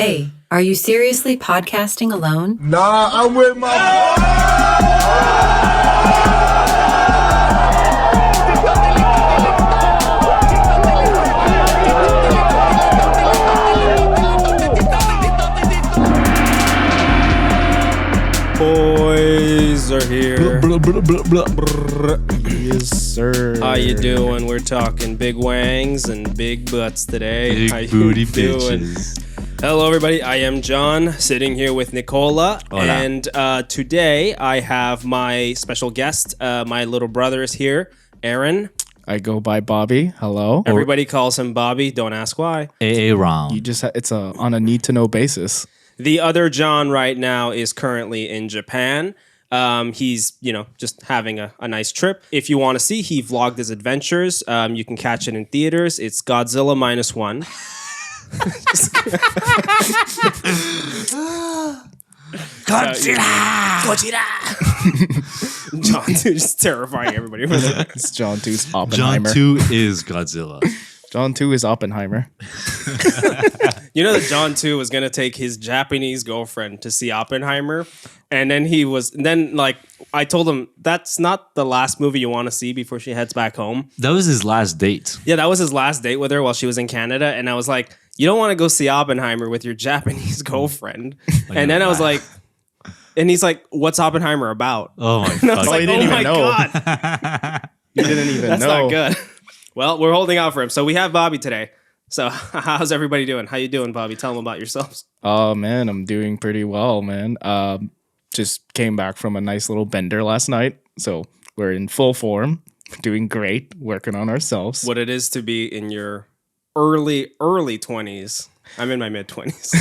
Hey, are you seriously podcasting alone? Nah, I'm with my... Boys are here. Yes, sir. How you doing? We're talking big wangs and big butts today. Big How you booty doing? bitches. Hello, everybody. I am John, sitting here with Nicola. Hola. And today I have my special guest. My little brother is here, Aaron. I go by Bobby. Hello. Everybody calls him Bobby. Don't ask why. AA round. You just it's on a need to know basis. The other John right now is currently in Japan. He's, just having a nice trip. If you want to see, he vlogged his adventures. You can catch it in theaters. It's Godzilla -1. Godzilla! John 2 just terrifying everybody. It's John 2's John Oppenheimer. 2 is Godzilla. John 2 is Oppenheimer. You know that John 2 was going to take his Japanese girlfriend to see Oppenheimer. And then I told him, that's not the last movie you want to see before she heads back home. That was his last date. Yeah, that was his last date with her while she was in Canada. And I was like, you don't want to go see Oppenheimer with your Japanese girlfriend. And then I was like, and he's like, what's Oppenheimer about? Oh my And I was god. like, he didn't even know. God, You didn't even that's know. not good. Well, we're holding out for him. So we have Bobby today. So how's everybody doing? How you doing, Bobby? Tell them about yourselves. Oh man, I'm doing pretty well, man. Just came back from a nice little bender last night, so we're in full form, doing great, working on ourselves. What it is to be in your early 20s. I'm in my mid 20s.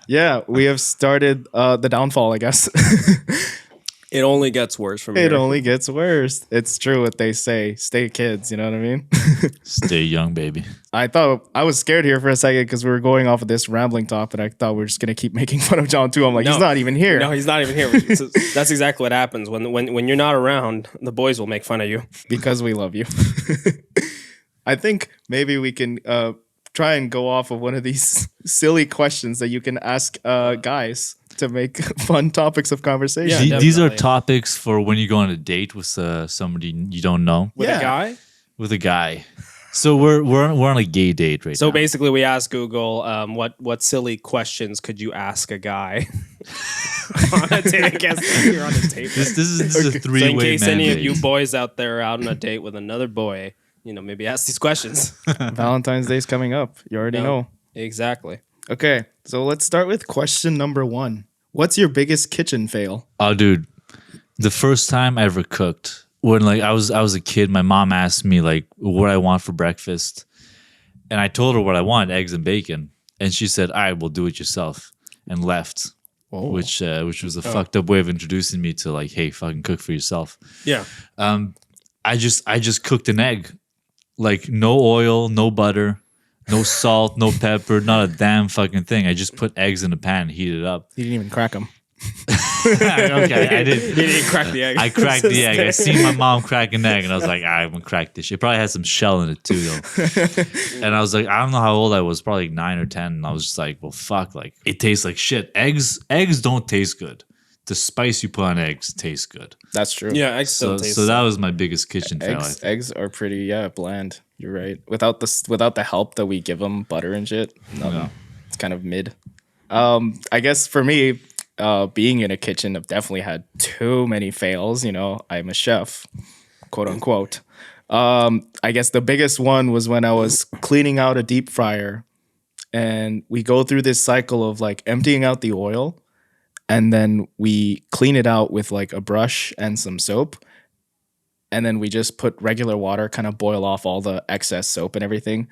Yeah, we have started the downfall, I guess. It only gets worse from It here. only gets worse. It's true what they say. Stay kids, you know what I mean? Stay young, baby. I thought I was scared here for a second because we were going off of this rambling talk, but I thought we were just gonna keep making fun of John too. I'm like, he's not even here. No, he's not even here. So that's exactly what happens when you're not around. The boys will make fun of you. Because we love you. I think maybe we can try and go off of one of these silly questions that you can ask guys to make fun topics of conversation. Yeah, These are definitely. topics for when you go on a date with somebody you don't know. With Yeah. a guy. With a guy. So we're on a gay date right So now. basically, we asked Google, what silly questions could you ask a guy on a date? I guess you're on a date. This is a So three-way in case man any of date. you boys out there are out on a date with another boy, maybe ask these questions. Valentine's Day's coming up. You already know. Exactly. Okay, so let's start with question number 1. What's your biggest kitchen fail? Oh, dude, the first time I ever cooked, when I was a kid, my mom asked me what I want for breakfast, and I told her what I want, eggs and bacon, and she said, "All right, we'll do it yourself," and left. Whoa. Which was a fucked up way of introducing me to hey, fucking cook for yourself. Yeah. I just cooked an egg, no oil, no butter, no salt, no pepper, not a damn fucking thing. I just put eggs in a pan and heated it up. You didn't even crack them. Okay, I did. He didn't crack the egg. I cracked the egg. I seen my mom crack an egg, and I was like, I'm gonna crack this shit. It probably had some shell in it too, though. And I was like, I don't know how old I was, probably 9 or 10. And I was just like, well, fuck, it tastes like shit. Eggs don't taste good. The spice you put on eggs tastes good. That's true. Yeah, eggs still taste. So that was my biggest kitchen fail. Eggs are pretty bland. You're right. Without the help that we give them, butter and shit, no, it's kind of mid. I guess for me, being in a kitchen, I've definitely had too many fails. I'm a chef, quote unquote. I guess the biggest one was when I was cleaning out a deep fryer, and we go through this cycle of emptying out the oil, and then we clean it out with a brush and some soap. And then we just put regular water, kind of boil off all the excess soap and everything.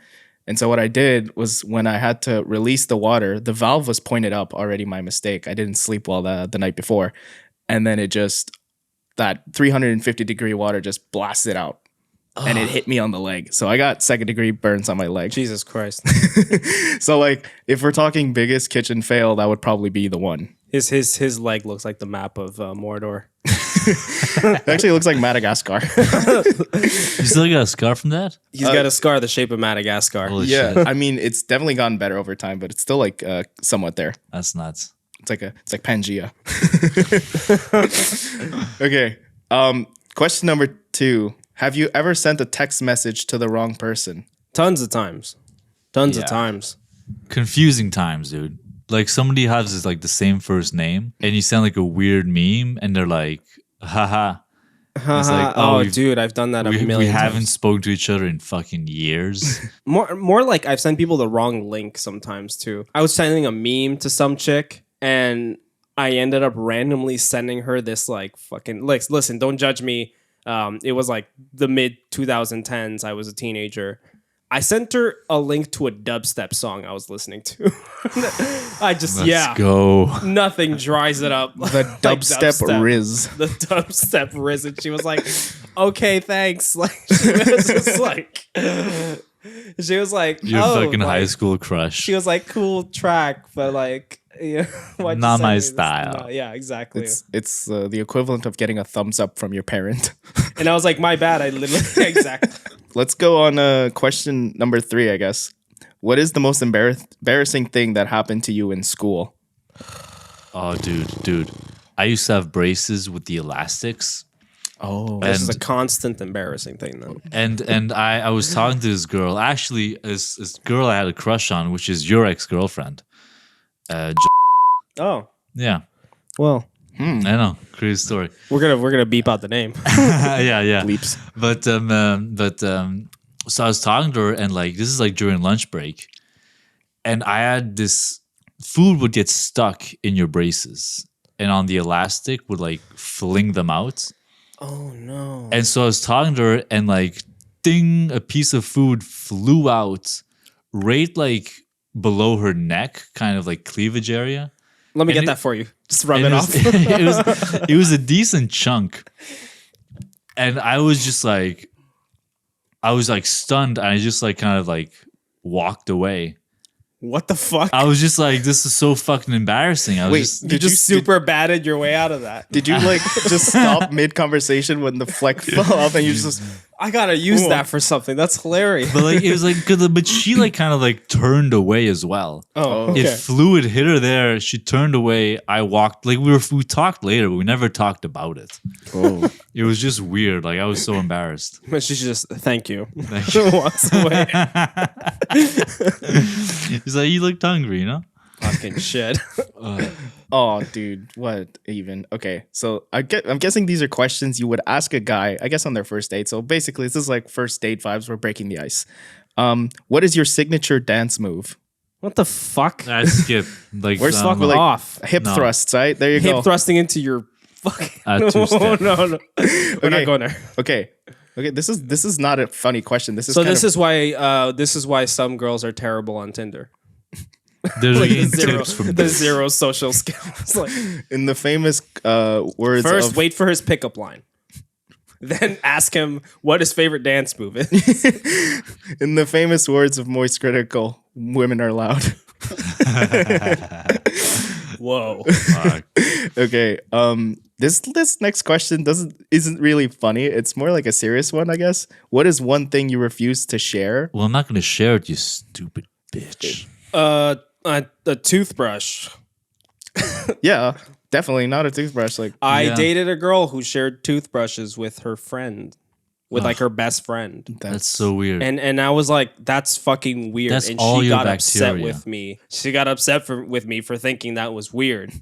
And so what I did was when I had to release the water, the valve was pointed up already, my mistake. I didn't sleep well the night before. And then that 350-degree water just blasted out. And it hit me on the leg. So I got 2nd-degree burns on my leg. Jesus Christ. So if we're talking biggest kitchen fail, that would probably be the one. His leg looks like the map of Mordor. It actually looks like Madagascar. You still got a scar from that? He's got a scar the shape of Madagascar. Holy Yeah, shit. I mean, it's definitely gotten better over time, but it's still like somewhat there. That's nuts. It's like Pangea. Okay. Question number 2. Have you ever sent a text message to the wrong person? Tons of times. Tons of Yeah. times. Confusing times, dude. Like somebody has this, like the same first name, and you send like a weird meme, and they're like, haha. It's like, oh, we've- dude, I've done that a we million haven't times. spoken to each other in fucking years. More like I've sent people the wrong link sometimes too. I was sending a meme to some chick, and I ended up randomly sending her this like fucking listen, don't judge me. It was like the mid 2010s. I was a teenager. I sent her a link to a dubstep song I was listening to. I just Let's go. nothing dries it up. The like dubstep Riz. The dubstep Riz, and she was like, "Okay, thanks." Like she was just like, Your "Oh, fucking like, high school crush. She was like, "Cool track," but like, yeah, why'd you Not send my me this? style. No, yeah, exactly. It's the equivalent of getting a thumbs up from your parent. And I was like, "My bad." I literally exactly. Let's go on question number 3, I guess. What is the most embarrassing thing that happened to you in school? Oh, dude. I used to have braces with the elastics. Oh, This is a And constant embarrassing thing, though. and I was talking to this girl. Actually, this girl I had a crush on, which is your ex-girlfriend. Oh, Yeah. well, I know. Crazy story. we're gonna beep out the name. Yeah. bleeps. But so I was talking to her, and like this is like during lunch break, and I had this food would get stuck in your braces, and on the elastic would like fling them out. Oh no! And so I was talking to her, and like, ding, a piece of food flew out right like below her neck, kind of like cleavage area. Let me and get it- that for you. Just rub And it it off. was, it was a decent chunk. And I was just like, stunned. And I just like kind of like walked away. What the fuck? I was just like, this is so fucking embarrassing. I was Wait, just, you just super batted your way out of that. Did you like just stop mid conversation when the fleck fell off and you just I gotta use that for something. That's hilarious. but like, it was like, but she like kind of like turned away as well. Oh, okay. It flew, it hit her there. She turned away. I walked, like we talked later, but we never talked about it. oh It was just weird. Like I was so embarrassed. But she just thank you. Thank you. Walks away. He's like, you looked hungry, you know? Fucking shit. oh dude, what even? Okay, so I'm guessing these are questions you would ask a guy, I guess, on their first date. So basically, this is like first date vibes. We're breaking the ice. What is your signature dance move? What the fuck? I skip. Like, Where's Fuck like off. hip No. thrusts, right? There you Hip go. thrusting into your fucking. two-step. no. We're not going there. Okay. This is not a funny question. This is So kind this of, is why some girls are terrible on Tinder. They're Like getting the tips from zero social skills. Like, in the famous words first, of wait for his pickup line. Then ask him what his favorite dance move is. in the famous words of Moist Critical, women are loud. Whoa. Fuck. Okay. This next question isn't really funny. It's more like a serious one, I guess. What is one thing you refuse to share? Well, I'm not going to share it, you stupid bitch. A toothbrush. Yeah, definitely not a toothbrush. Like, I Yeah. dated a girl who shared toothbrushes with her friend, with like her best friend. That's so weird. And I was like, that's fucking weird. That's and all she your got upset bacteria. with me. She got upset with me for thinking that was weird.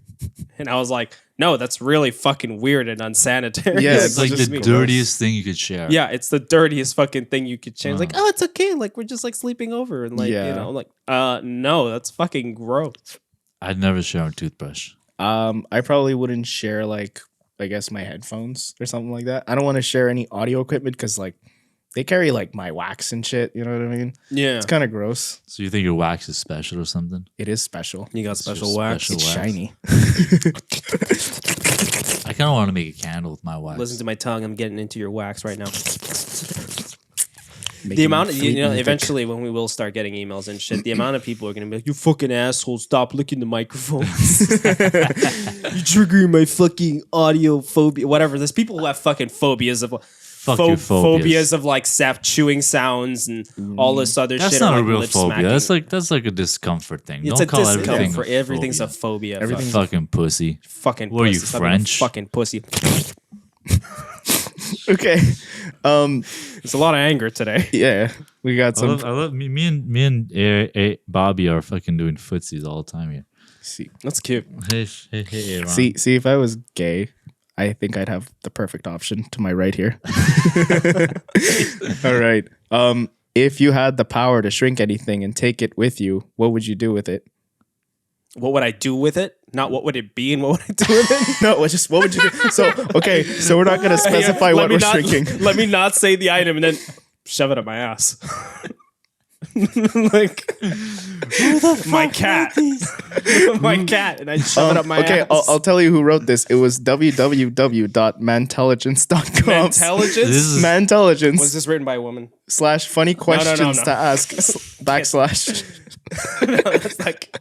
And I was like, no, that's really fucking weird and unsanitary. Yeah, it's like just the gross. dirtiest thing you could share. Yeah, it's the dirtiest fucking thing you could change. Like, oh, it's okay. Like, we're just like sleeping over. And like, Yeah. you know, like, no, that's fucking gross. I'd never share a toothbrush. I probably wouldn't share, like, I guess my headphones or something like that. I don't want to share any audio equipment because, like, they carry like my wax and shit. You know what I mean? Yeah. It's kind of gross. So you think your wax is special or something? It is special. You got your special wax. special It's wax. shiny. I kind of want to make a candle with my wax. Listen to my tongue. I'm getting into your wax right now. The amount, fleeting thick. eventually when we will start getting emails and shit, the amount of people are gonna be like, "You fucking asshole! Stop licking the microphones. You're triggering my fucking audio phobia." Whatever. There's people who have fucking phobias of your phobias. phobias of like chewing sounds and all this other That's shit. not or, a like, real lip phobia. smacking. That's like a discomfort thing. It's Don't call a everything discomfort. a Everything's a phobia. phobia. Fucking pussy. Fucking. What are you, pussy. Stop being a French? Fucking pussy. Okay. There's a lot of anger today. Yeah, we got I some. love me and Bobby are fucking doing footsies all the time here. See, That's cute. Hey, Ron. see, if I was gay, I think I'd have the perfect option to my right here. All right. If you had the power to shrink anything and take it with you, what would you do with it? What would I do with it? Not what would it be and what would I do with it? No, what would you do? So we're not going to specify Yeah, what we're not, shrinking. Let me not say the item and then shove it up my ass. Like my cat. My cat, and I shove it up my Okay, ass. I'll tell you who wrote this. It was www.mantelligence.com. Intelligence? This is Was Mantelligence this written by a woman? / funny questions no. to ask / It's like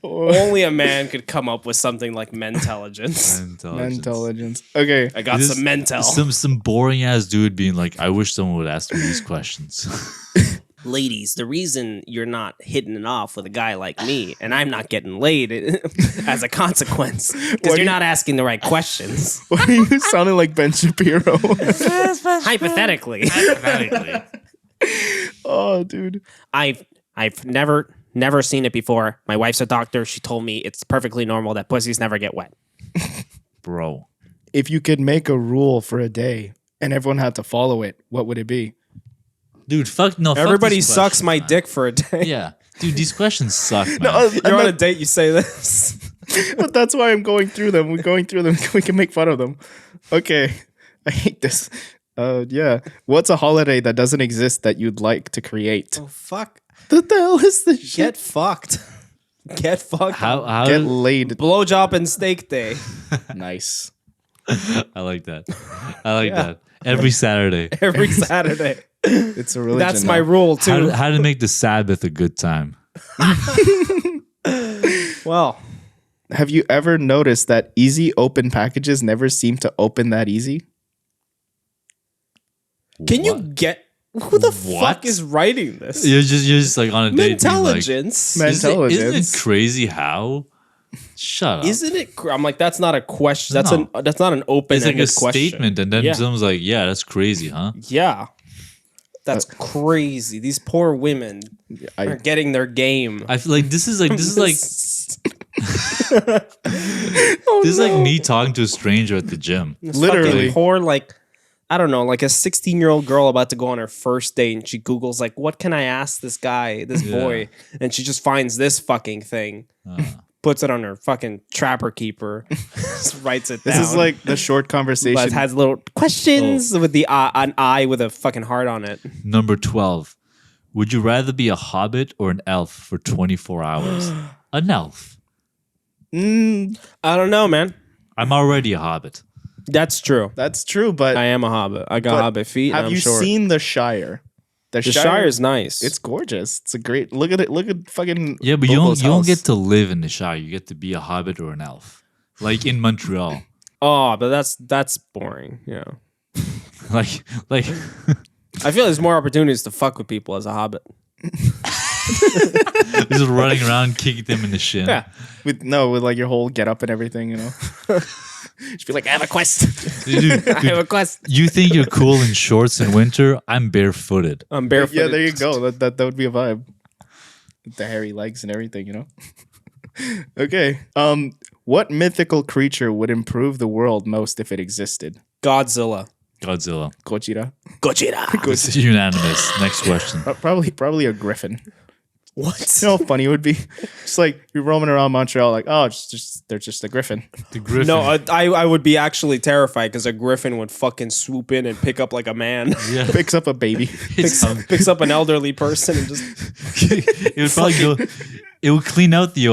only a man could come up with something like mentelligence. Mantelligence. Okay. I got This- some mental. some boring ass dude being like, I wish someone would ask me these questions. Ladies, the reason you're not hitting it off with a guy like me and I'm not getting laid as a consequence because you're not asking the right questions. Why are you sounding like Ben Shapiro? Hypothetically. Oh, dude. I've never seen it before. My wife's a doctor. She told me it's perfectly normal that pussies never get wet. Bro. If you could make a rule for a day and everyone had to follow it, what would it be? Dude, fuck no. fuck Everybody these sucks questions, my man. dick for a day. Yeah. Dude, these questions suck, man. You're on a date, you say this. But that's why I'm going through them. We're going through them. We can make fun of them. Okay. I hate this. Yeah. What's a holiday that doesn't exist that you'd like to create? Oh, fuck. What the hell is this shit? Get fucked. Get fucked. How Get laid. Blowjob and steak day. Nice. I like that. I like that. Every Saturday. Every Saturday. It's a religion. That's my now. rule, How too. how to make the Sabbath a good time. Well, Have you ever noticed that easy open packages never seem to open that easy? can you What? get... Who the What? fuck is writing this? You're just like on a date being like, Intelligence. Isn't it Intelligence. crazy how? Shut up. Isn't it? I'm like, that's not a question. That's No. that's not an open-ended It's like a question. statement, and then Yeah. someone's like, "Yeah, that's crazy, huh?" Yeah, that's crazy. These poor women are I, getting their game. I feel like this is like this is like me talking to a stranger at the gym. This Literally. fucking poor, like, I don't know, like a 16-year-old girl about to go on her first date, and she Googles like, what can I ask this guy, this boy, and she just finds this fucking thing. Puts it on her fucking trapper keeper, just writes it down. this is like the short conversation. But it has little questions with the an eye with a fucking heart on it. Number 12. Would you rather be a hobbit or an elf for 24 hours? An elf. I don't know, man. I'm already a hobbit. That's true. That's true, but I am a hobbit. I got but hobbit feet. have and I'm you short. seen the Shire? The Shire is nice. It's gorgeous. It's a great look at it. Look at fucking Yeah, but Bobo's you don't house. get to live in the Shire. You get to be a hobbit or an elf. Like in Montreal. oh, but that's boring. Yeah, like I feel there's more opportunities to fuck with people as a hobbit. just running around kicking them in the shin. Yeah. with like your whole get up and everything. You know, just be like, I have a quest. Dude, I have a quest. you think you're cool in shorts in winter? I'm barefooted. I'm barefoot. Yeah, there you go. That would be a vibe. With the hairy legs and everything. You know. Okay. What mythical creature would improve the world most if it existed? Godzilla. Godzilla. Gojira. Gojira. It's unanimous. Next question. Probably a griffin. What? You know how funny it would be? Just like you're roaming around Montreal, like, oh, they're just a griffin. The griffin. No, I would be actually terrified because a griffin would fucking swoop in and pick up like a man. yeah. Picks up a baby. Picks up an elderly person and just It would probably go. It would clean out the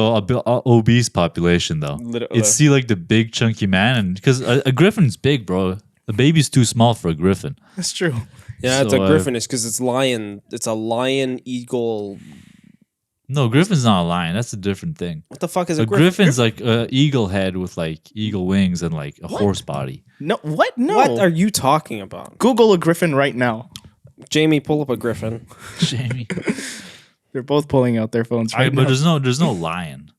obese population, though. It'd see like the big chunky man, and because a griffin's big, bro. A baby's too small for a griffin. That's true. Yeah, it's So, a griffinish because it's lion. It's a lion eagle. No, griffin's not a lion. That's a different thing. What the fuck is A a griffin? griffin's like a eagle head with like eagle wings and like a horse body. No, what? No. What are you talking about? Google a griffin right now. Jamie, pull up a griffin. Jamie. They're both pulling out their phones right But now. there's no lion.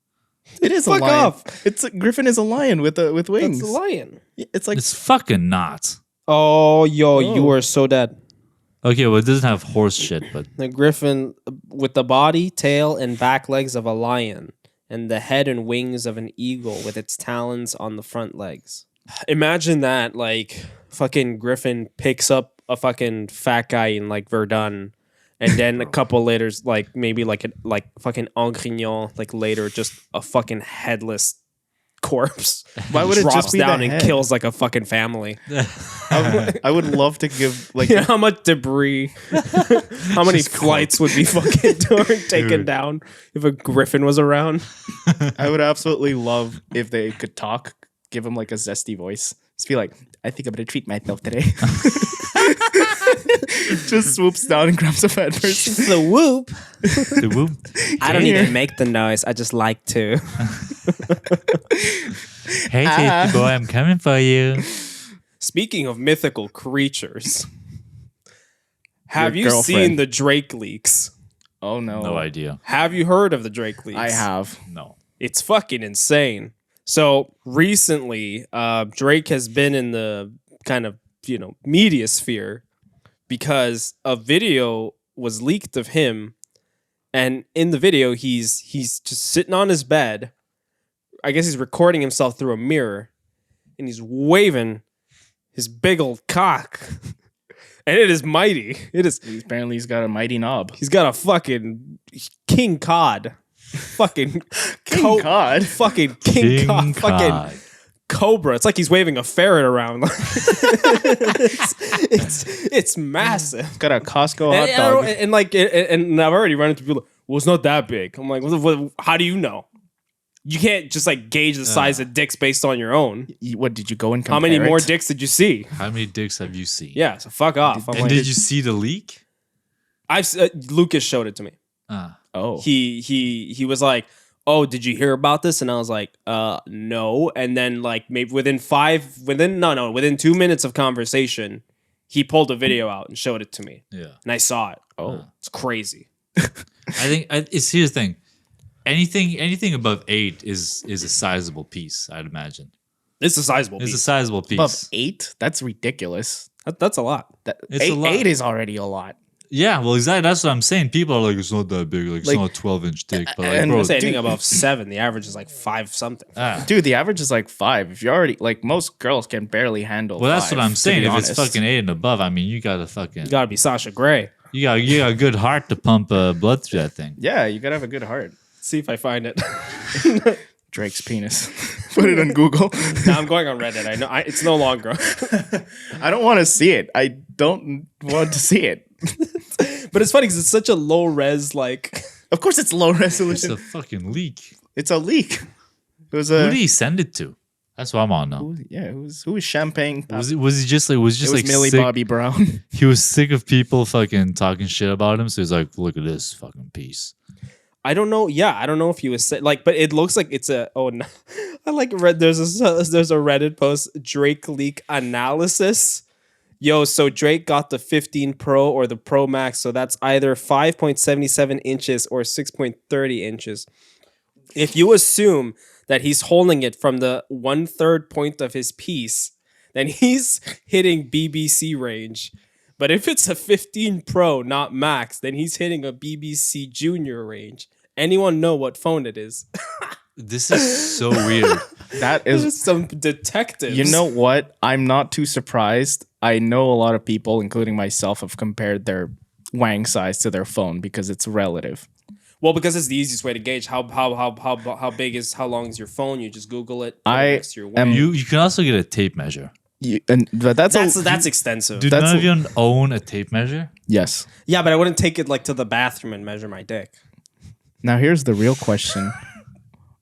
It is a Fuck lion. off. It's a griffin is a lion with wings. That's a lion. It's like It's fucking not. Oh, yo, you are so dead. Okay, well it doesn't have horse shit, but The griffin with the body, tail, and back legs of a lion, and the head and wings of an eagle with its talons on the front legs. Imagine that, like, fucking griffin picks up a fucking fat guy in, like, Verdun, and then a couple later, like, maybe like fucking Angrignon, like, later, just a fucking headless corpse. Why would it drops just be down the and head? kills, like, a fucking family. I would love to give like You know how much debris, how many flights would be fucking taken down if a griffin was around? I would absolutely love if they could talk, give them like a zesty voice. Just be like, I think I'm gonna treat myself today. Just swoops down and grabs a fat person. The whoop. the whoop. I don't even make the noise. I just like to. Hey tasty boy, I'm coming for you. Speaking of mythical creatures, have Your you girlfriend. seen the Drake leaks? Oh no. No idea. Have you heard of the Drake leaks? I have. No. It's fucking insane. So recently, Drake has been in the kind of, media sphere because a video was leaked of him. And in the video, he's just sitting on his bed. I guess he's recording himself through a mirror. And he's waving his big old cock. And it is mighty. It is. Apparently he's got a mighty knob. He's got a fucking King Cod. Fucking King Cod? Fucking King Cod. Fucking cobra. It's like he's waving a ferret around. it's massive. Got a Costco hot And, dog. and I've already run into people. Well, it's not that big. I'm like, how do you know? You can't just like gauge the size of dicks based on your own. What did you go and compare How many more it? dicks did you see? How many dicks have you seen? Yeah, so fuck off. I'm And like, did you see the leak? Lucas showed it to me. Oh. He was like, oh, did you hear about this? And I was like, no. And then like maybe within 2 minutes of conversation, he pulled a video out and showed it to me. Yeah. And I saw it. Oh. It's crazy. I think it's here's the thing. Anything above 8 is a sizable piece, I'd imagine. It's a sizable It's a piece. sizable piece. Above 8? That's ridiculous. That's a lot. It's a lot. 8 is already a lot. Yeah, well, exactly. That's what I'm saying. People are like, it's not that big. Like, it's Like- not a 12-inch dick. But like, and bro, I say Dude. anything above 7. The average is like 5 something. Dude, the average is like 5. If you're already like most girls can barely handle. well, that's 5, what I'm to saying. be If it's honest. fucking 8 and above, I mean, you gotta fucking You gotta be Sasha Grey. you got a good heart to pump blood through that thing. Yeah, you gotta have a good heart. See if I find it. Drake's penis. Put it on Google. Now I'm going on Reddit. I know it's no longer. I don't want to see it. I don't want to see it. But it's funny because it's such a low res like. Of course, it's low It's resolution. a fucking leak. It's a leak. It was Who a. did he send it to? That's what I'm on now. Who was Champagne? Was he just like It was like Millie sick? Bobby Brown. He was sick of people fucking talking shit about him, so he's like, "Look at this fucking piece." I don't know. Yeah, I don't know if he was like, but it looks like it's a. Oh no, I like read. There's a Reddit post Drake leak analysis. Yo, so Drake got the 15 Pro or the Pro Max, so that's either 5.77 inches or 6.30 inches. If you assume that he's holding it from the 1/3 point of his piece, then he's hitting BBC range. But if it's a 15 Pro, not Max, then he's hitting a BBC Junior range. Anyone know what phone it is? This is so weird. That There's is. some detectives. You know what? I'm not too surprised. I know a lot of people, including myself, have compared their wang size to their phone because it's relative. Well, because it's the easiest way to gauge how long is your phone. You just Google it. put it I next to your am- wang. You can also get a tape measure. But That's extensive. Do That's none of you own a tape measure? yes. Yeah, but I wouldn't take it like to the bathroom and measure my dick. Now here's the real question: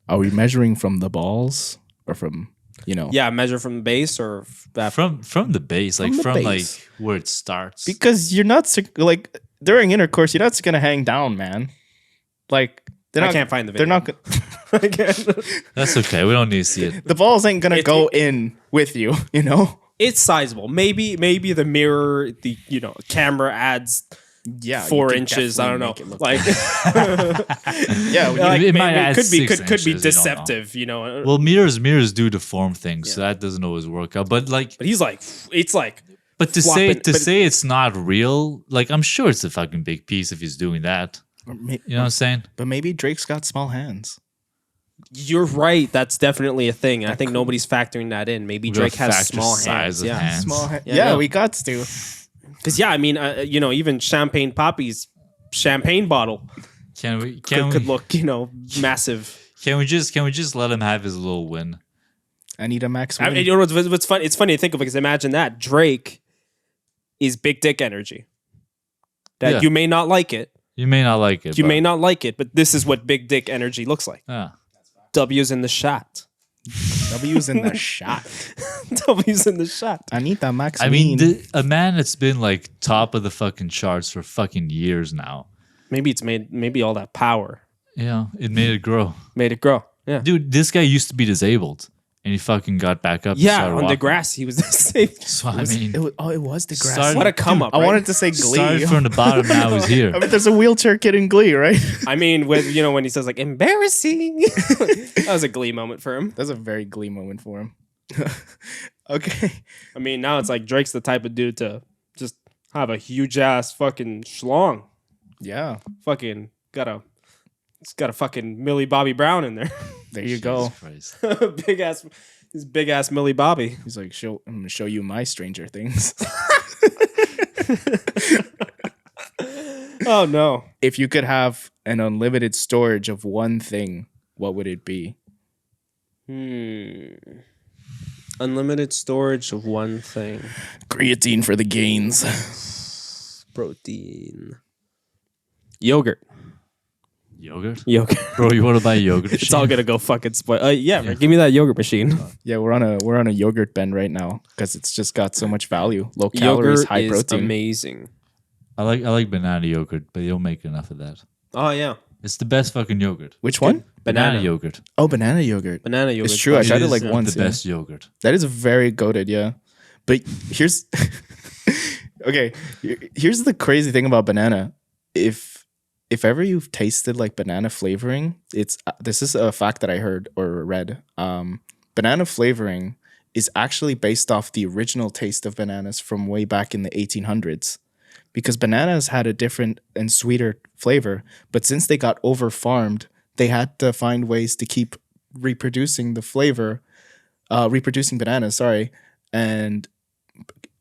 are we measuring from the balls or from Yeah, measure from the base or From the base, like the from base. like where it starts. Because you're not like during intercourse, you're not gonna hang down, man. Like I can't find the video. They're not. I can't. That's okay. We don't need to see it. The balls ain't gonna go in with you. It's sizable. Maybe the mirror, the camera adds Yeah, 4 you could inches. I don't know. definitely make it look Like yeah, like, It might maybe add could be 6 could be inches, you don't know. deceptive. Well, mirrors do deform things, so that doesn't always work out. But like, But he's like, it's like. but to flopping- but- say it's not real, like I'm sure it's a fucking big piece if he's doing that. You know what I'm saying? But maybe Drake's got small hands. You're right. That's definitely a thing. I think nobody's factoring that in. Maybe We gotta Drake has factor small size hands. of Yeah. hands. Small hands. Yeah, Yeah, no. we got to. Because I mean, even Champagne Poppy's champagne bottle Can we could look, massive. can we just let him have his little win? I need a max I win. mean, you know what's fun? It's funny to think of because imagine that Drake is big dick energy. That Yeah. you may not like it. You may not like it. You but, may not like it, but this is what big dick energy looks like. Yeah. W's in the shot. W's in the shot. W's in the shot. I need that max I win. mean, a man that's been like top of the fucking charts for fucking years now. Maybe all that power Yeah, it made it grow. made it grow. Yeah. Dude, this guy used to be disabled, and he fucking got back up. and Yeah, started on the walking. grass he was the same. So I mean, it was the grass. Started- What a come up. I right? wanted to say Glee. started from the bottom. Now he's here. I mean, there's a wheelchair kid in Glee, right? I mean, with when he says like embarrassing, that was a Glee moment for him. That's a very Glee moment for him. Okay. I mean, now it's like Drake's the type of dude to just have a huge ass fucking schlong. Yeah. Fucking it's got a fucking Millie Bobby Brown in there. There you go. Jesus Christ. big ass Millie Bobby. He's like, I'm going to show you my Stranger Things. Oh no. If you could have an unlimited storage of one thing, what would it be? Unlimited storage of one thing. Creatine for the gains. Protein. Yogurt. Yogurt, Yogurt. bro. You want to buy a yogurt? It's all gonna go fucking spoil. Yeah, man, give me that yogurt machine. Yeah, we're on a yogurt bend right now because it's just got so much value. Low calories, Yogurt high is protein. amazing. I like banana yogurt, but they don't make enough of that. Oh yeah, It's the best fucking yogurt. Which one? Banana yogurt. Oh, banana yogurt. banana yogurt. It's true. I It tried it is like once. the yeah. best yogurt. That is very goated, yeah. But here's okay. Here's the crazy thing about banana. If ever you've tasted like banana flavoring, this is a fact that I heard or read. Banana flavoring is actually based off the original taste of bananas from way back in the 1800s, because bananas had a different and sweeter flavor. But since they got over farmed, they had to find ways to keep reproducing the flavor, reproducing bananas. Sorry, and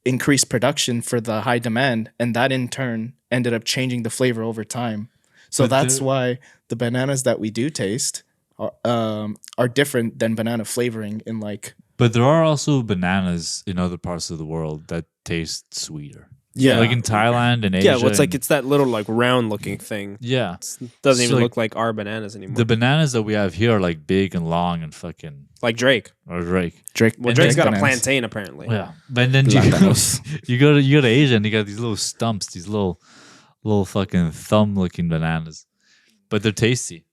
increase production for the high demand, and that in turn ended up changing the flavor over time. So But that's why the bananas that we do taste are different than banana flavoring in like. But there are also bananas in other parts of the world that taste sweeter. Yeah. Like in Thailand and Asia. Yeah, well, it's like and- it's that little like round looking thing. yeah. Doesn't So, even like, look like our bananas anymore. The bananas that we have here are like big and long and fucking like Drake. or Drake. Drake. Well, And Drake's then got a bananas. plantain apparently. Yeah. But then Plátanos. you go to Asia and you got these little stumps, these little fucking thumb looking bananas. But they're tasty.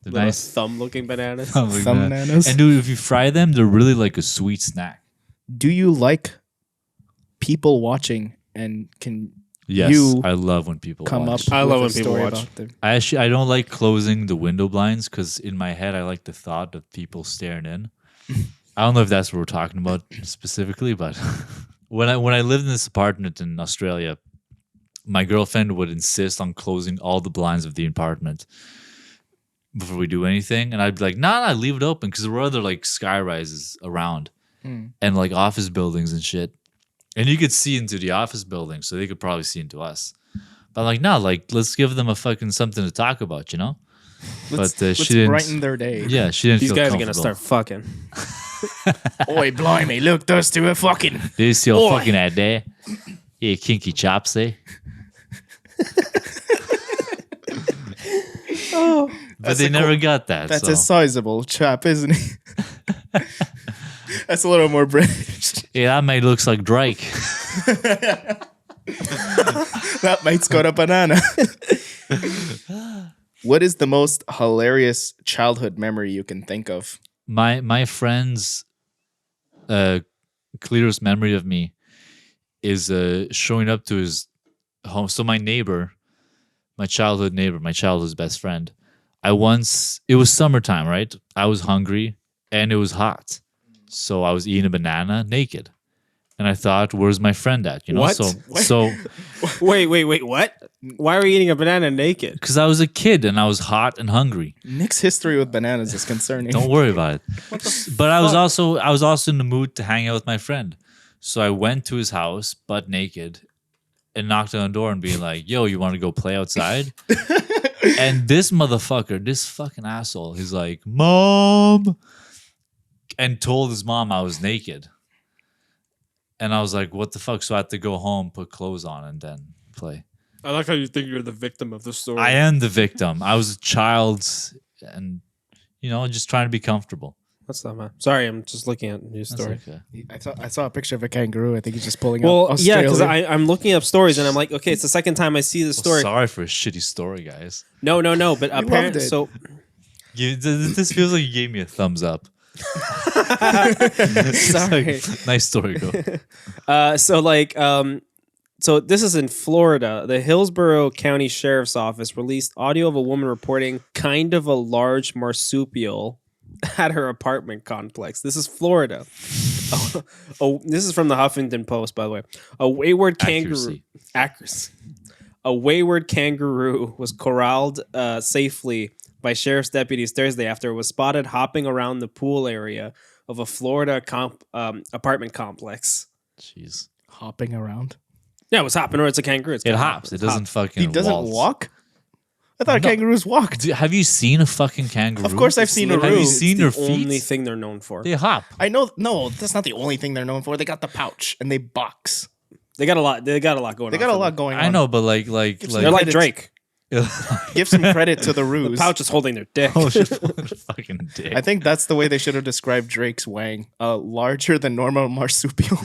They're Little nice. thumb looking bananas. Thumb-looking Thumb bananas. bananas. And dude, if you fry them, they're really like a sweet snack. Do you like people watching, and can Yes, you I love when people come watch. up? I love with when a people story watch. about them? I don't like closing the window blinds because in my head I like the thought of people staring in. I don't know if that's what we're talking about specifically, but when I lived in this apartment in Australia, my girlfriend would insist on closing all the blinds of the apartment before we do anything, and I'd be like, nah, leave it open because there were other like sky rises around and like office buildings and shit, and you could see into the office building, so they could probably see into us. But I'm like, no, like let's give them a fucking something to talk about, you know. Let's she didn't. brighten their day. Yeah, she didn't. These feel guys are gonna comfortable. start fucking. Oi, blimey, look, those two are fucking. They still Oi. fucking at there. Yeah, kinky chops, eh? But they never got that. That's so. a sizable chap, isn't he? That's a little more British. Yeah, that mate looks like Drake. That mate's got a banana. What is the most hilarious childhood memory you can think of? My friend's clearest memory of me is showing up to his home. So my neighbor, my childhood's best friend. It was summertime, right? I was hungry and it was hot. So I was eating a banana naked. And I thought, where's my friend at? You know, What? so Wait, what? Why were you eating a banana naked? because I was a kid and I was hot and hungry. Nick's history with bananas is concerning. Don't worry about it. But I was also in the mood to hang out with my friend. So I went to his house, butt naked, and knocked on the door and be like, yo, you want to go play outside? And this motherfucker, this fucking asshole, he's like, Mom, and told his mom I was naked. And I was like, what the fuck? So I had to go home, put clothes on, and then play. I like how you think you're the victim of the story. I am the victim. I was a child and, just trying to be comfortable. What's that, man? Sorry, I'm just looking at your That's story. okay. I saw a picture of a kangaroo. I think he's just pulling Well, up yeah, Australia. because I'm looking up stories and I'm like, okay, it's the second time I see the story. Sorry for a shitty story, guys. No, but apparently, it. so This feels like you gave me a thumbs up. sorry. Nice story, go. So this is in Florida. The Hillsborough County Sheriff's Office released audio of a woman reporting kind of a large marsupial at her apartment complex. This is Florida. Oh, this is from the Huffington Post, by the way. A wayward kangaroo. Accuracy. A wayward kangaroo was corralled safely by sheriff's deputies Thursday after it was spotted hopping around the pool area of a Florida apartment complex. Jeez. Hopping around. Yeah, it was hopping, or it's a kangaroo. It hops. It doesn't fucking He doesn't waltz. walk? I thought kangaroos walked. Dude, have you seen a fucking kangaroo? Of course I've seen a Have you roo. seen It's their the feet? only thing they're known for. They hop. I know. No, that's not the only thing they're known for. They got the pouch and they box. They got a lot. They got a lot going on. They got a for lot them. going on. I know, but like They're like Drake. Give some credit to the roos. Pouch is holding their dick. oh shit, fucking dick. I think that's the way they should have described Drake's wang. Larger than normal marsupial.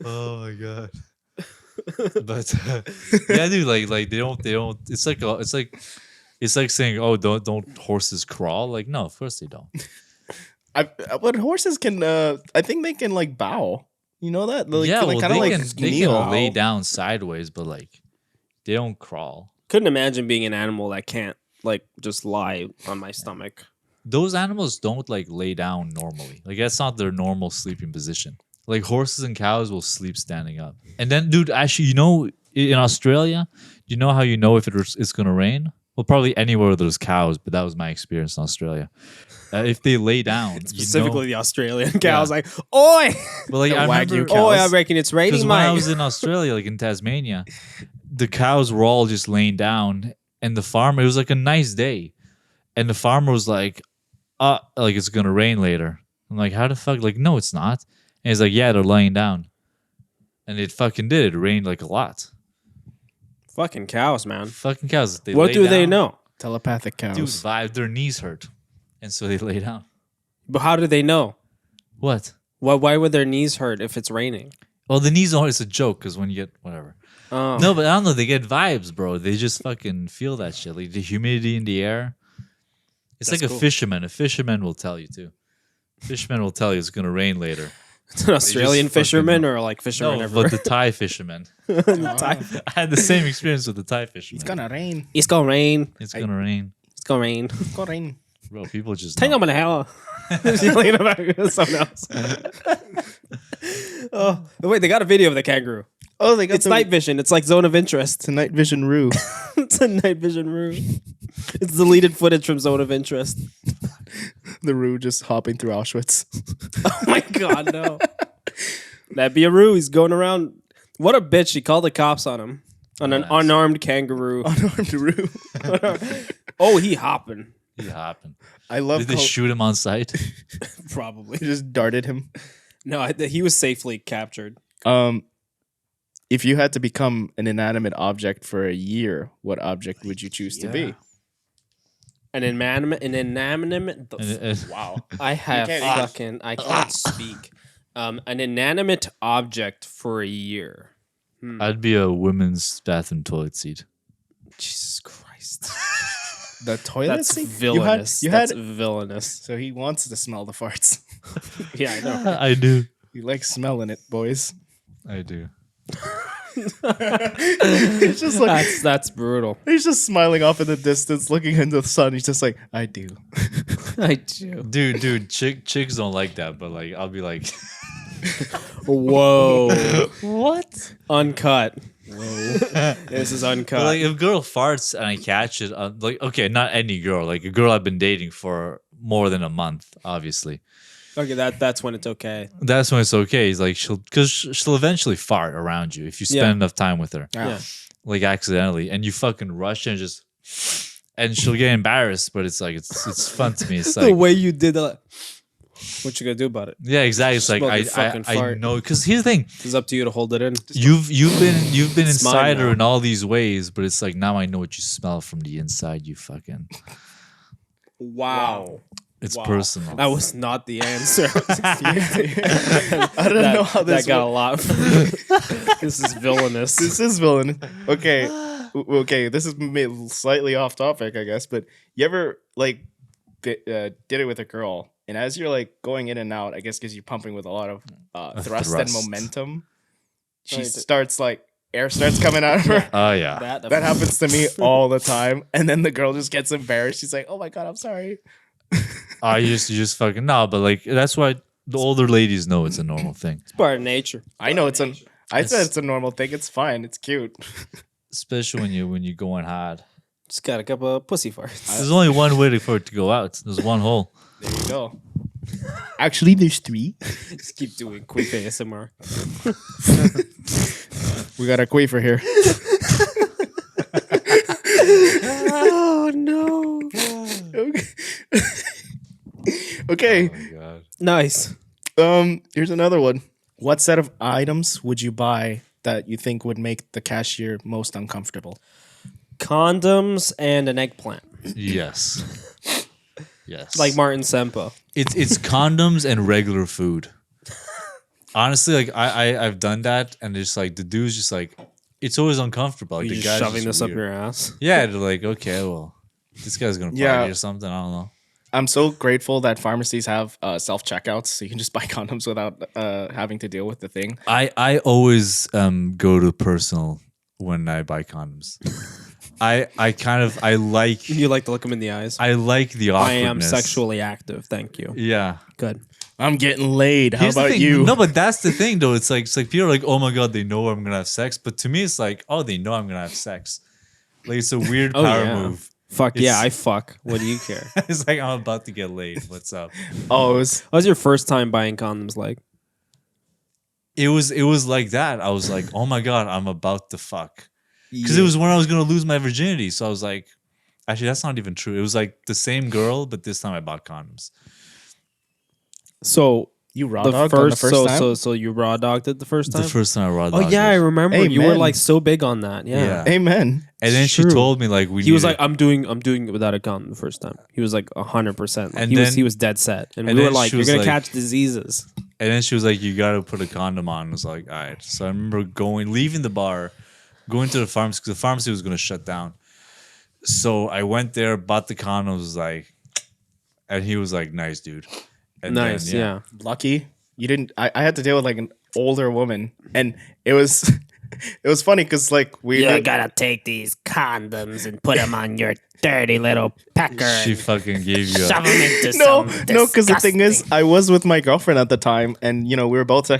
Oh my god. But yeah, dude, like they don't. It's like saying, oh, don't horses crawl? Like, no, of course they don't. But horses can. I think they can like bow. You know that? Like, Yeah, well, kind of they like can kneel. lay down sideways, but like they don't crawl. Couldn't imagine being an animal that can't like just lie on my stomach. Those animals don't like lay down normally. Like that's not their normal sleeping position. Like horses and cows will sleep standing up. And then, dude, actually, in Australia, you know how you know if it's gonna rain? Well, probably anywhere where there's cows, but that was my experience in Australia. If they lay down, Specifically, the Australian cows, Yeah. like, oi, But like I Wagyu remember, cows. oi, I reckon it's because raining, when I mate. was in Australia, like in Tasmania, the cows were all just laying down, and the farmer. It was like a nice day, and the farmer was like, like it's gonna rain later." I'm like, "How the fuck?" Like, no, it's not. And he's like, "Yeah, they're laying down," and it fucking did. It rained like a lot. Fucking cows, man. Fucking cows. They What lay do they down. know? Telepathic cows. Dude, their knees hurt, and so they lay down. But how do they know? What? Why would their knees hurt if it's raining? Well, the knees are. It's a joke because when you get whatever. Oh. No, but I don't know. They get vibes, bro. They just fucking feel that shit. Like the humidity in the air. It's That's like cool. a fisherman. A fisherman will tell you too. Fisherman will tell you it's gonna rain later. It's an Australian fucking- fisherman or like fisherman No, everywhere? but the Thai fisherman. Thai- I had the same experience with the Thai fisherman. It's gonna rain. It's gonna rain. It's gonna rain, It's gonna rain. It's gonna rain. bro. People just. Hang know. on a hell. She's yelling about someone else. Oh wait, they got a video of the kangaroo. Oh, they got It's night vision. It's like zone of interest. It's a night vision roo. It's a night vision room. It's deleted footage from zone of interest. The roo just hopping through Auschwitz. Oh my god, no. That'd be a ruse. He's going around. What a bitch. She called the cops on him. On an Nice. unarmed kangaroo. Unarmed roo. Oh, he hopping. It happened. I love Did they how shoot him on sight? Probably. he just darted him. No, he was safely captured. If you had to become an inanimate object for a year, what object would you choose to be? An inanimate. Wow. I have can't- fucking. I can't speak. An inanimate object for a year. I'd be a women's bathroom toilet seat. Jesus Christ. The toilet That's seat? villainous. You had, That's villainous. so he wants to smell the farts. Yeah, I know. I do. You like smelling it, boys. I do. He's just like That's brutal. he's just smiling off in the distance, looking into the sun. He's just like, I do. I do. Dude, chicks don't like that, but like I'll be like, Whoa. what? Uncut. Whoa. This is uncut. But like if a girl farts and I catch it, like okay, not any girl, like a girl I've been dating for more than a month, obviously. okay, that's when it's okay. That's when it's okay. He's like she'll eventually fart around you if you spend Yeah. enough time with her, Yeah. like accidentally, and you fucking rush and just, and she'll get embarrassed. But it's like it's fun to me. It's The like way you did that. What you gonna do about it? yeah, exactly. It's like Smell your fucking I fart. know because here's the thing. It's up to you to hold it in. You've been It's mine inside her now. in all these ways, but it's like now I know what you smell from the inside. You fucking. Wow. It's Wow. personal. That was not the answer. I don't know how this that got a works. lot. This is villainous. This is villain. Okay. Okay, this is slightly off topic, I guess, but you ever like did it with a girl, and as you're like going in and out, I guess because you're pumping with a lot of thrust and Thrust. momentum, she Right. starts like air starts coming out of her. Oh yeah. That happens to me all the time, and then the girl just gets embarrassed. She's like, "Oh my god, I'm sorry." You just fucking no, but like that's why the older ladies know it's a normal thing, It's part of nature. I know I said it's a normal thing. It's fine. It's cute. especially when you going hard. Just got a couple of pussy farts. There's only one way for it to go out. There's one hole. There you go. Actually, there's 3. Just keep doing quick ASMR. We got a quaver here. Oh no. Okay. Okay. Oh my god. Nice. Here's another one. What set of items would you buy that you think would make the cashier most uncomfortable? Condoms and an eggplant. Yes. Yes. Like Martin Sempo. It's condoms and regular food. Honestly, like I've done that, and it's like the dude's just like it's always uncomfortable. Like You're the just guy's shoving just this up weird. your ass. Yeah, they're like, okay, well, this guy's gonna party Yeah. or something. I don't know. I'm so grateful that pharmacies have self checkouts, so you can just buy condoms without having to deal with the thing. I always go to personal when I buy condoms. I like You like to look them in the eyes. I like the I awkwardness. am sexually active. Thank you. Yeah. Good. I'm getting laid. How Here's the about thing. you? No, but that's the thing though. It's like people are like, oh my god, they know I'm gonna have sex. But to me, it's like, oh, they know I'm gonna have sex. Like it's a weird Oh, power yeah. move. Fuck yeah, It's- I fuck. What do you care? It's like I'm about to get laid. What's up? Oh, it was What was your first time buying condoms like? It was like that. I was like, oh my god, I'm about to fuck. Because it was when I was gonna lose my virginity. So I was like, actually, that's not even true. It was like the same girl, but this time I bought condoms. So you raw the dogged on the first time. so you raw dogged it the first time. The first time I raw Oh dogged yeah, I it. remember. You were Amen. like so big on that. Yeah. Yeah. Amen. And then she True. told me like He was like, I'm doing it without a condom the first time. He was like 100%. And He then- was dead set. And and we were then like, she you're was gonna like- catch diseases. And then she was like, "You gotta put a condom on." I was like, "All right." So I remember leaving the bar, going to the pharmacy because the pharmacy was gonna shut down. So I went there, bought the condoms, was like, and he was like, "Nice, dude." And Nice, then, yeah. Lucky you didn't. I had to deal with like an older woman, and it was it was funny because like we gotta take these condoms and put them on your dirty little pecker. She fucking gave you. Shove them into no, some because the thing is, disgusting- I was with my girlfriend at the time, and you know we were both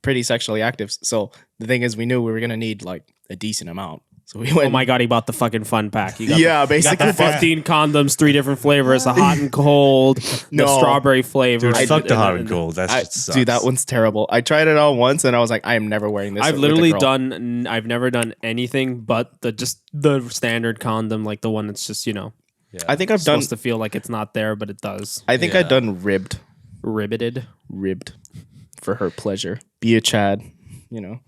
pretty sexually active. So the thing is, we knew we were gonna need like a decent amount. So we went. Oh my god, he bought the fucking fun pack. He got Yeah, the, he got basically. the 15 condoms, 3 different flavors, a hot and cold, No. the strawberry flavor. Dude, fuck the hot and and- cold. That shit sucks. Dude, that one's terrible. I tried it all once, and I was like, I am never wearing this. I've with a literally girl. done. I've never done anything but the standard condom, like the one that's just I think I've done. supposed to feel like it's not there, but it does. I think Yeah. I've done ribbed Riveted. for her pleasure. Be a Chad, you know.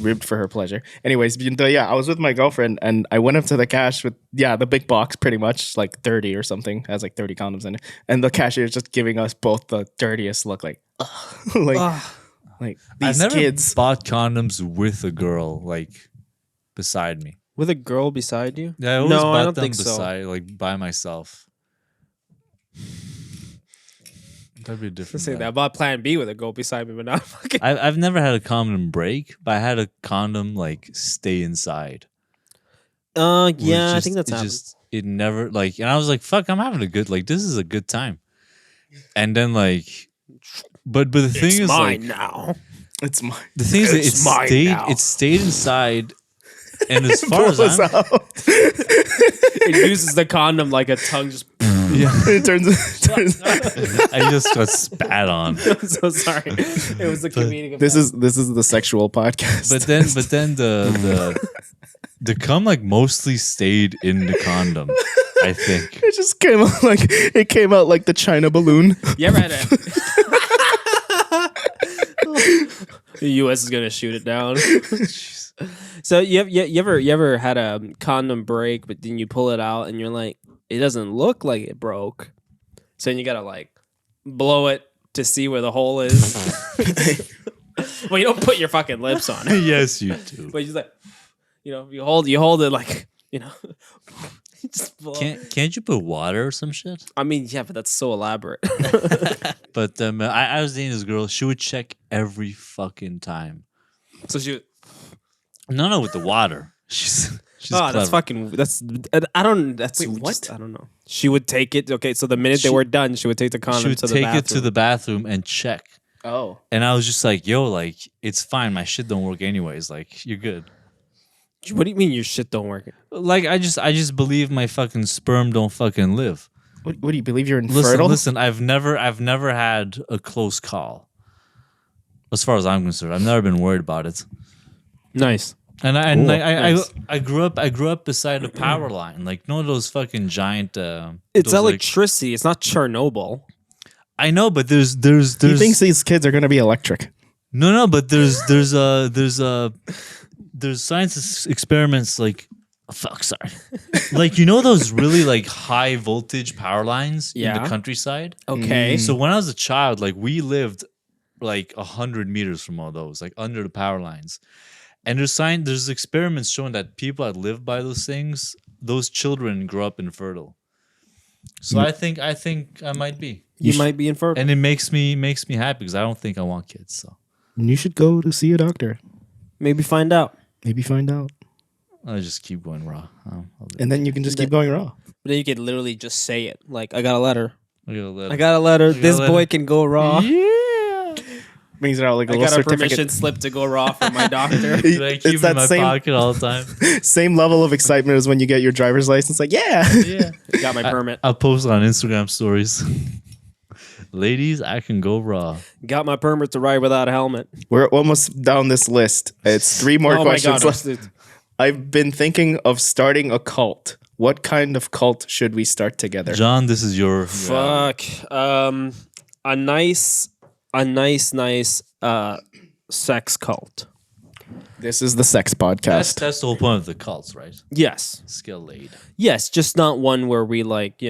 ribbed for her pleasure. Anyways, I was with my girlfriend and I went up to the cash with the big box, pretty much like 30 or something, has like 30 condoms in it, and the cashier is just giving us both the dirtiest look, like, like I've these never kids. bought condoms with a girl like beside me. With a girl beside you? Yeah, I always No, bought I don't them think so. beside, like by myself. That'd be a different. Say vibe. that. I bought Plan B with a girl beside me, but not fucking. I've never had a condom break, but I had a condom like stay inside. Yeah, Where I think that's happened. it never like, and I was like, fuck, I'm having a good, like, this is a good time. And then like, but the thing It's is mine like, now. It's mine. the thing is that It's mine now. it stayed inside, and as far as Pulls I'm, out. It uses the condom like a tongue. Just. It turns. I just got spat on. I'm so sorry. It was the comedic. This is the sexual podcast. But then the cum like mostly stayed in the condom. I think. it just came out like the China balloon. You ever had a? The U.S. is gonna shoot it down. So you ever had a condom break, but then you pull it out and you're like, it doesn't look like it broke. So then you gotta like blow it to see where the hole is. Well, you don't put your fucking lips on it, Yes, you do. but you just like, you hold it like, just blow. Can't you put water or some shit? I mean, yeah, but that's so elaborate. But I was dating this girl. She would check every fucking time. So she. No, with the water. She's Oh, clever. that's fucking. That's. I don't. That's Wait, what? just- I don't know. She would take it. Okay, so the minute they were done, she would take the condom She would to the take bathroom. it to the bathroom and check. Oh. And I was just like, yo, like, it's fine. My shit don't work anyways. Like, you're good. What do you mean your shit don't work? Like, I just believe my fucking sperm don't fucking live. What do you believe you're infertile? Listen, I've never had a close call. As far as I'm concerned, I've never been worried about it. Nice. And Nice. I grew up beside a power line, like none of those fucking giant. It's those, like- electricity. It's not Chernobyl. I know, but there's He thinks these kids are going to be electric. no, but there's science experiments like, fuck, sorry, like those really like high voltage power lines in Yeah. the countryside. Okay. So when I was a child, like we lived like 100 meters from all those, like under the power lines. And there's experiments showing that people that live by those things, those children grow up infertile. So I think I might be, You might be infertile. and it makes me happy because I don't think I want kids. So You should go to see a doctor. Maybe find out. Maybe find out. I'll just keep going raw. I'll do it. And then you can just keep going raw. But then you could literally just say it. Like, I got a letter. I got a letter. I got a letter. This letter. boy can go raw. Yeah. Brings it out like a I little got a certificate. permission slip to go raw from my doctor. Dude, I keep It's it that in my same pocket all the time. same level of excitement as when you get your driver's license. Like, yeah. Yeah. Got my permit. I'll post on Instagram stories. Ladies, I can go raw. Got my permit to ride without a helmet. We're almost down this list. It's 3 more Oh my questions god. left. I've been thinking of starting a cult. What kind of cult should we start together? John, this is your Fuck. A nice sex cult. This is the sex podcast. That's the whole point of the cults, right? Yes. Skill laid. Yes, just not one where we like,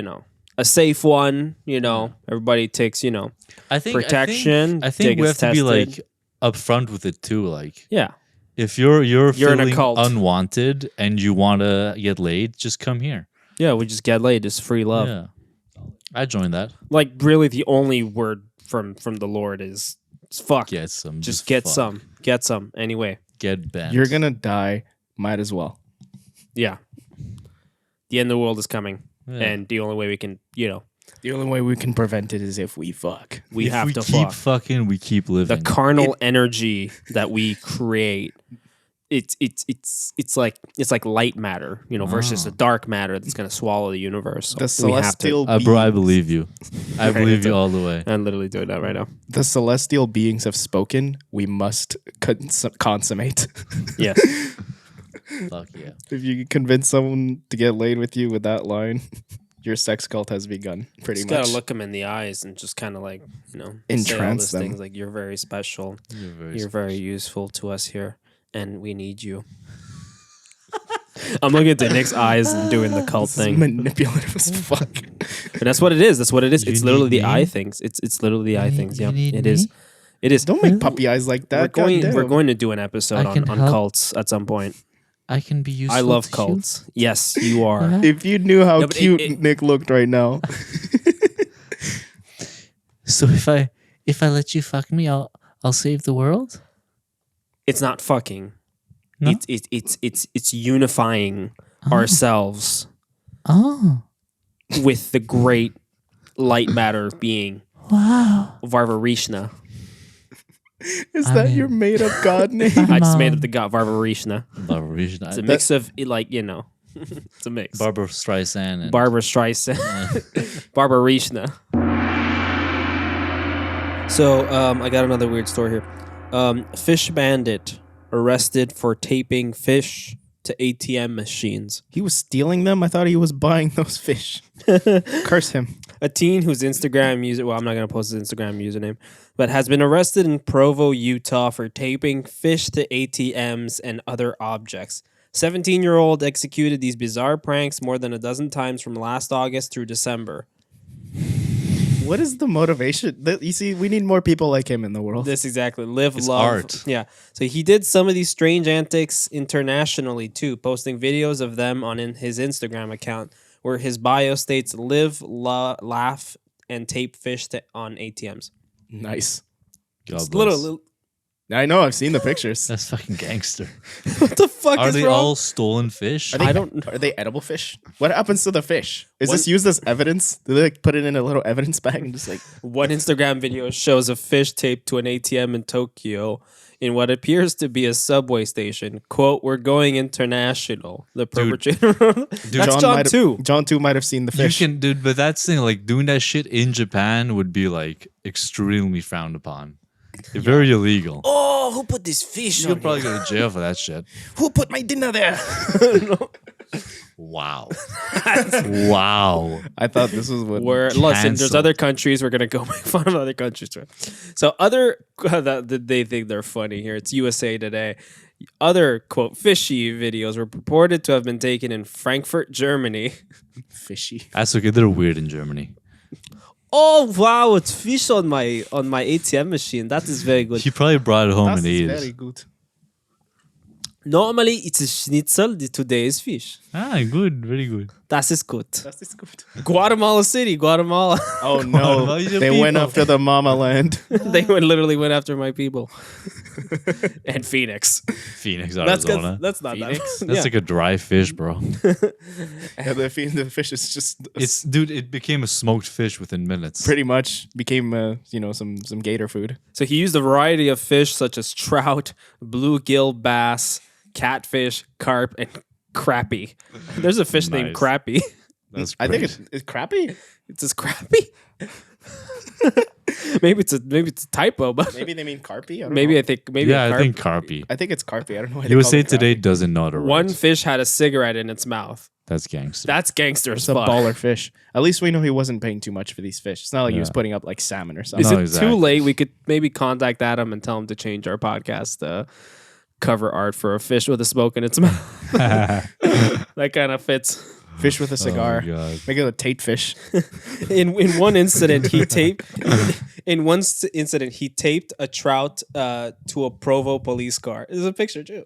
a safe one, everybody takes, I think Protection, I think dig we is have to be like tested. upfront with it too. Like yeah. if you're You're in a feeling cult. unwanted and you want to get laid, just come here. Yeah, we just get laid. It's free love. Yeah, I joined that. Like really the only word from the Lord is fuck. Get some. Just get fuck. some. Get some. Anyway. Get bent. You're going to die. Might as well. Yeah. The end of the world is coming. Yeah. And the only way we can, The only way we can prevent it is if we fuck. we if have we to keep fuck. fucking, we keep The living. carnal energy that we create, it's like light matter, versus the dark matter that's gonna swallow the universe. The So we have to. celestial Bro, I beings- believe you. I believe you all the way. I'm literally doing that right now. The celestial beings have spoken. We must consummate. Yes. Fuck yeah. If you can convince someone to get laid with you with that line, your sex cult has begun. Pretty Just much. gotta look them in the eyes and just kind of like say all Entrance these them. things like you're very special. You're very You're very useful to us here, and we need you. I'm looking at Nick's eyes and doing the cult This is thing. manipulative as fuck. And that's what it is. That's what it is. You It's literally need the me? eye things. It's literally the eye things. Yeah, you need it is. me? It is. Don't make puppy eyes like We're that. going. goddamn. We're going to do an episode I can on help. cults at some point. I can be useful. I love to you. cults. Yes, you are. Yeah. If you knew how No, but cute Nick looked right now. So if I let you fuck me, I'll save the world. It's not fucking. No? It's unifying ourselves Oh, with the great light matter being wow. Varvarishna. Is I that mean- your made up god name? I just made Mom. up the god Varvarishna. Barbara It's a mix of it's a mix. Barbara Streisand and Barbara Streisand, Barbarishna. So I got another weird story here. Fish bandit arrested for taping fish to ATM machines. He was stealing them? I thought he was buying those fish. Curse him. A teen whose Instagram user, well, I'm not going to post his Instagram username, but has been arrested in Provo, Utah for taping fish to ATMs and other objects. 17-year-old executed these bizarre pranks more than a dozen times from last August through December. What is the motivation? You see, we need more people like him in the world. This exactly. Live, It's love. art. Yeah. So he did some of these strange antics internationally too, posting videos of them on his Instagram account, where his bio states live, laugh, and tape fish on ATMs. Nice. God bless. Little, I know, I've seen the pictures. That's fucking gangster. what the fuck Are is they wrong? all stolen fish? Are they, I don't- Are they edible fish? What happens to the fish? Is One- this used as evidence? Do they like put it in a little evidence bag and just like One Instagram video shows a fish taped to an ATM in Tokyo in what appears to be a subway station. Quote, "We're going international." The perpetrator. That's John might have- too. John too might have seen the You fish. can, dude, but that's the thing. Like doing that shit in Japan would be like extremely frowned upon. Very illegal. Oh, who put this fish You'll on probably here? go to jail for that shit. Who put my dinner there? Wow. Wow. I thought this was what Listen, there's Cancelled. other countries. We're gonna go make fun of other countries. So they think they're funny here. It's USA Today. Other quote fishy videos were purported to have been taken in Frankfurt, Germany. fishy. That's okay. They're weird in Germany. Oh wow, it's fish on my ATM machine. That is very good. He probably brought it home That's and ate very it. good. Normally it's a schnitzel. Today is fish. Ah, good. Very good. That is good. That is good. Guatemala City, Guatemala. Oh no, Guatemala, your they went people. after the mama land. They literally went after my people. And Phoenix. Phoenix, That's good. Arizona. That's not Phoenix? that. That's Yeah. like a dry fish, bro. Yeah, the fish is just It's dude. It became a smoked fish within minutes. pretty much became some gator food. So he used a variety of fish such as trout, bluegill bass, catfish, carp, and crappie. There's a fish named Nice. crappie. That's I think crazy. it's crappy. It's just crappie. maybe it's a typo, but Maybe they mean carpy. I don't maybe know. I think maybe yeah, a I carp. think carpy. I think it's carpy. I don't know. Why they USA call it Today crappy. doesn't know the One right. fish had a cigarette in its mouth. That's gangster. That's gangster as It's a fuck. baller fish. At least we know he wasn't paying too much for these fish. It's not like he was Yeah. putting up like salmon or something. Is No, it exactly. too late? We could maybe contact Adam and tell him to change our podcast cover art for a fish with a smoke in its mouth. That kind of fits. Fish with a cigar. Oh, God. Make it a Tate fish. In one incident, he taped. In one incident, he taped a trout to a Provo police car. There's a picture too.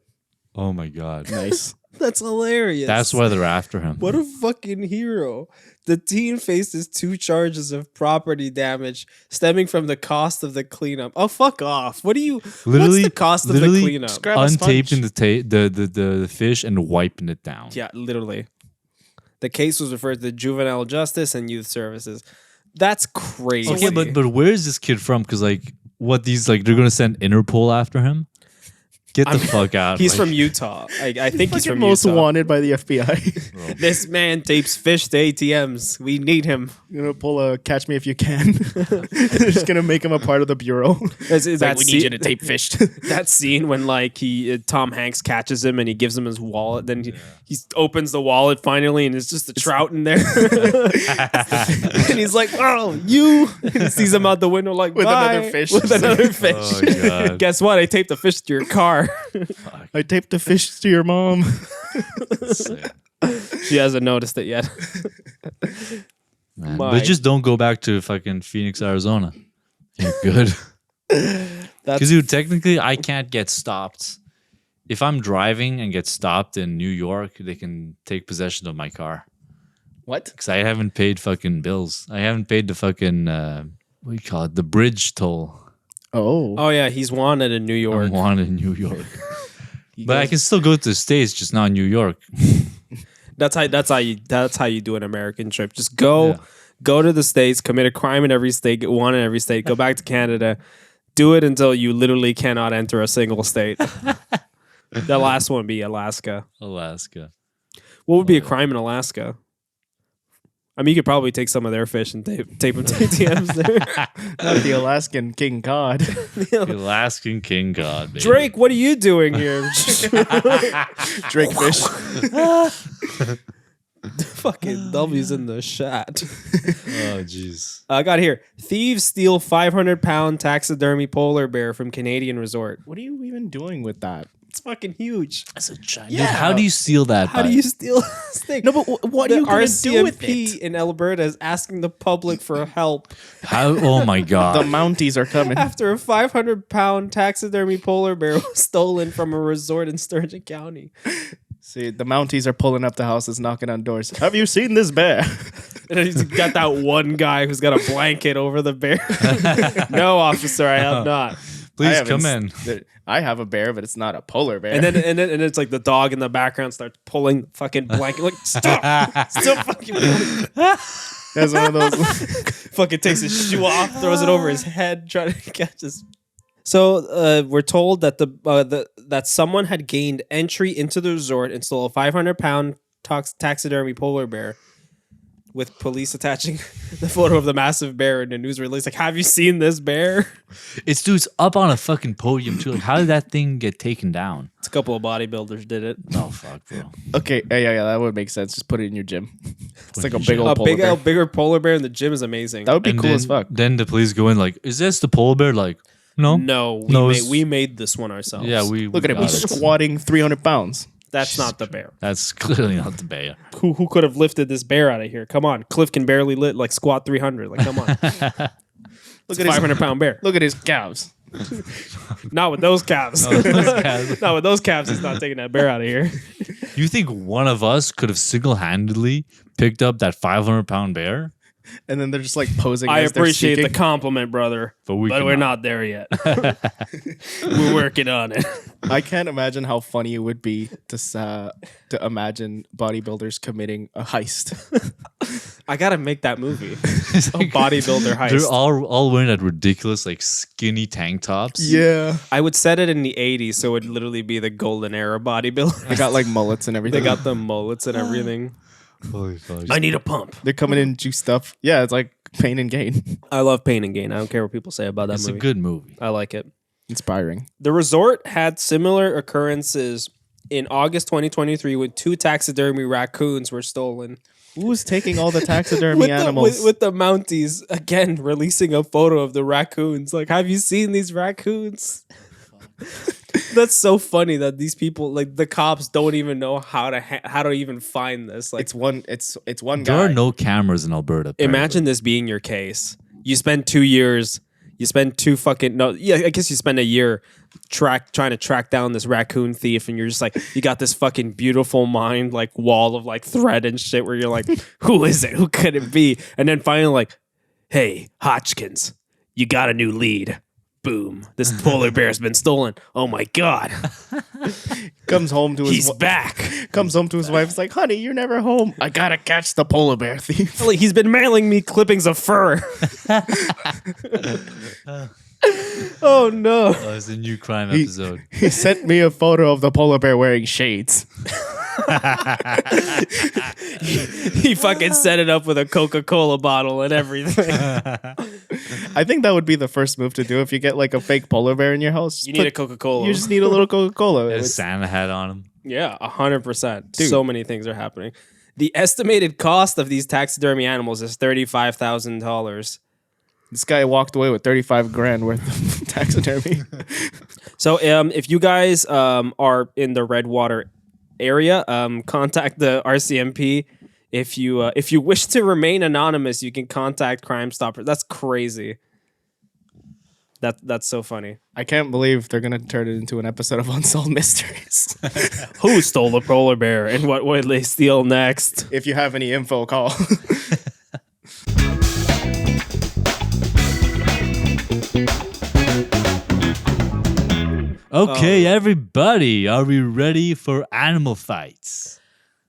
Oh my god. Nice. That's hilarious. That's why they're after him. What a fucking hero. The teen faces 2 charges of property damage stemming from the cost of the cleanup. Oh, fuck off. What do you... Literally, what's the cost of the literally cleanup? grab a sponge. Untaping the fish and wiping it down. Yeah, literally. The case was referred to Juvenile Justice and Youth Services. That's crazy. Okay, but where is this kid from? Because like, what these like they're gonna send Interpol after him? Get the fuck out! He's like, from Utah. I think he's Fucking from most Utah. wanted by the FBI. This man tapes fish to ATMs. We need him. You're gonna pull a catch me if you can. They're just gonna make him a part of the bureau. That we need you to tape fish. That scene when like Tom Hanks catches him and he gives him his wallet. Then he opens the wallet finally and it's just a trout in there. And he's like, "Oh, you!" And he sees him out the window like, With "Bye," another fish. With another fish. Oh, God. Guess what? I taped a fish to your car. car. I taped the fish to your mom. She hasn't noticed it yet. Man. My- But just don't go back to fucking Phoenix, Arizona. You're good. Because dude, technically, I can't get stopped. If I'm driving and get stopped in New York, they can take possession of my car. What? Because I haven't paid fucking bills. I haven't paid the fucking what do you call it? The bridge toll. Oh yeah, he's wanted in New York. I'm wanted in New York. But I can still go to the States, just not New York. That's how you do an American trip. Just go to the States, commit a crime in every state, get one in every state, go back to Canada, do it until you literally cannot enter a single state. The last one would be Alaska. Alaska. What would be a crime in Alaska? I mean, you could probably take some of their fish and tape them to ATMs there. Not the Alaskan King Cod. The Alaskan King God, baby. Drake, what are you doing here? Drake fish. Fucking W's in the chat. Oh, jeez. I got here. Thieves steal 500-pound taxidermy polar bear from Canadian resort. What are you even doing with that? It's fucking huge. That's a giant. Dude, how do you steal that? How do you steal this thing? No, but what are you going to do with RCMP it? in Alberta is asking the public for help How? Oh my The god. Mounties are coming. after a 500-pound taxidermy polar bear was stolen from a resort in Sturgeon County. See, the Mounties are pulling up the houses, knocking on doors. Have you seen this bear? And he's got that one guy who's got a blanket over the bear. No, officer, I have not. Please come in. I have a bear, but it's not a polar bear. And then it's like the dog in the background starts pulling the fucking blanket. Like, stop fucking pulling. There's one of those. Fucking takes his shoe off, throws it over his head, trying to catch his. So we're told that that someone had gained entry into the resort and stole a 500-pound taxidermy polar bear, with police attaching the photo of the massive bear in a news release. Like, have you seen this bear? It's dude's up on a fucking podium too. Like, how did that thing get taken down? It's a couple of bodybuilders did it. No fuck, bro. Okay, yeah, that would make sense. Just put it in your gym. It's like a big old A polar bear. bigger polar bear in the gym is amazing. That would be And cool then, as fuck. Then the police go in like, is this the polar bear? Like, no. No, No, we made this one ourselves. Yeah, we Look at him. got He's it. squatting 300 pounds. That's not the bear. That's clearly not the bear. Who could have lifted this bear out of here? Come on, Cliff can barely squat 300. Like, come on. Look It's at a his 500-pound bear. Look at his calves. Not with those calves. Not with those calves. He's not taking that bear out of here. You think one of us could have single-handedly picked up that 500-pound bear? And then they're just like posing. I as they're appreciate the speaking. compliment, brother, But we're cannot. not there yet. We're working on it. I can't imagine how funny it would be to imagine bodybuilders committing a heist. I gotta make that movie. A bodybuilder heist. They're all wearing that ridiculous like skinny tank tops. Yeah. I would set it in the 80s, so it would literally be the golden era bodybuilder. They got like mullets and everything. They got the mullets and everything. Holy fuck. I need a pump. They're coming in juiced up. Yeah, it's like Pain and Gain. I love Pain and Gain. I don't care what people say about that It's movie. a good movie. I like it. Inspiring. The resort had similar occurrences in August 2023 when 2 taxidermy raccoons were stolen. Who's taking all the taxidermy animals? With the Mounties, again, releasing a photo of the raccoons. Like, have you seen these raccoons? That's so funny that these people, like the cops, don't even know how to even find this. Like, it's one guy. There are no cameras in Alberta. apparently. imagine this being your case. You spend 2 years. You spend I guess you spend a year trying to track down this raccoon thief, and you're just like, you got this fucking beautiful mind, like wall of like thread and shit, where you're like, who is it? Who could it be? And then finally, like, hey, Hodgkins, you got a new lead. Boom! This polar bear's been stolen. Oh my god! Comes home to his He's back. comes home to his wife. It's like, honey, you're never home. I gotta catch the polar bear thief. Like, he's been mailing me clippings of fur. Oh no! Oh, it's a new crime episode. He sent me a photo of the polar bear wearing shades. He fucking set it up with a Coca-Cola bottle and everything. I think that would be the first move to do if you get like a fake polar bear in your house. You need a Coca-Cola. You just need a little Coca-Cola. A Santa hat on him. Yeah, 100%. Dude. So many things are happening. The estimated cost of these taxidermy animals is $35,000. This guy walked away with 35 grand worth of taxidermy. So if you guys are in the Redwater area, contact the RCMP. If you wish to remain anonymous, you can contact Crime Stopper. That's crazy. That's so funny. I can't believe they're gonna turn it into an episode of Unsolved Mysteries. Who stole the polar bear and what would they steal next? If you have any info, call. Okay, everybody, are we ready for animal fights?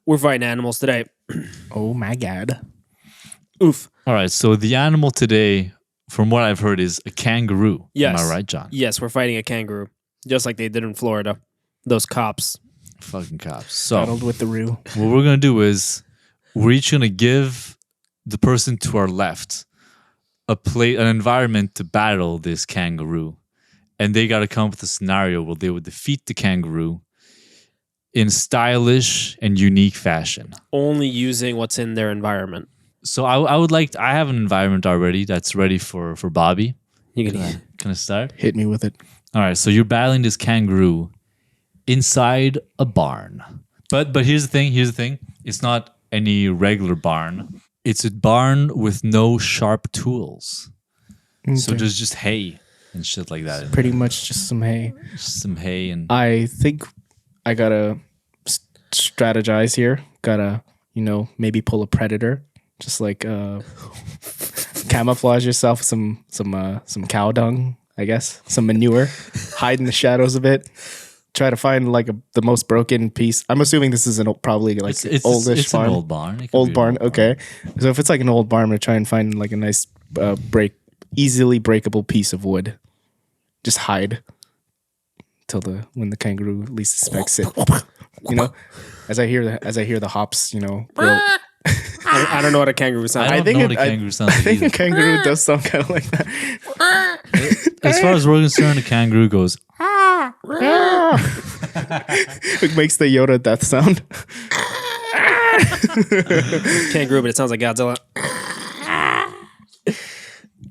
We're fighting animals today. Oh my god. Oof. All right, so the animal today, from what I've heard, is a kangaroo. Yes. Am I right, John? Yes, we're fighting a kangaroo, just like they did in Florida. Those cops. Fucking cops. So Battled with the Roo. what we're gonna do is we're each gonna give the person to our left an environment to battle this kangaroo, and they got to come up with a scenario where they would defeat the kangaroo in stylish and unique fashion. Only using what's in their environment. So I have an environment already that's ready for Bobby. You can Can I start? Hit me with it. All right, so you're battling this kangaroo inside a barn. But here's the thing. It's not any regular barn. It's a barn with no sharp tools. So Okay. there's just hay and shit like that. Pretty much just some hay. Just some hay and I think I gotta strategize here. Gotta, maybe pull a predator. Just like camouflage yourself with some cow dung, I guess. Some manure. Hide in the shadows a bit. Try to find like the most broken piece. I'm assuming this is probably like oldish it's barn. an old barn. It could Old be an barn, okay. So if it's like an old barn, I'm gonna try and find like a nice easily breakable piece of wood. Just hide till when the kangaroo least suspects it. As I hear the hops, real, I don't know what a kangaroo sounds I like. don't know what a kangaroo sounds like I think a either. kangaroo does sound kind of like that. As far as we're concerned, a kangaroo goes, It makes the Yoda death sound. Kangaroo, but it sounds like Godzilla.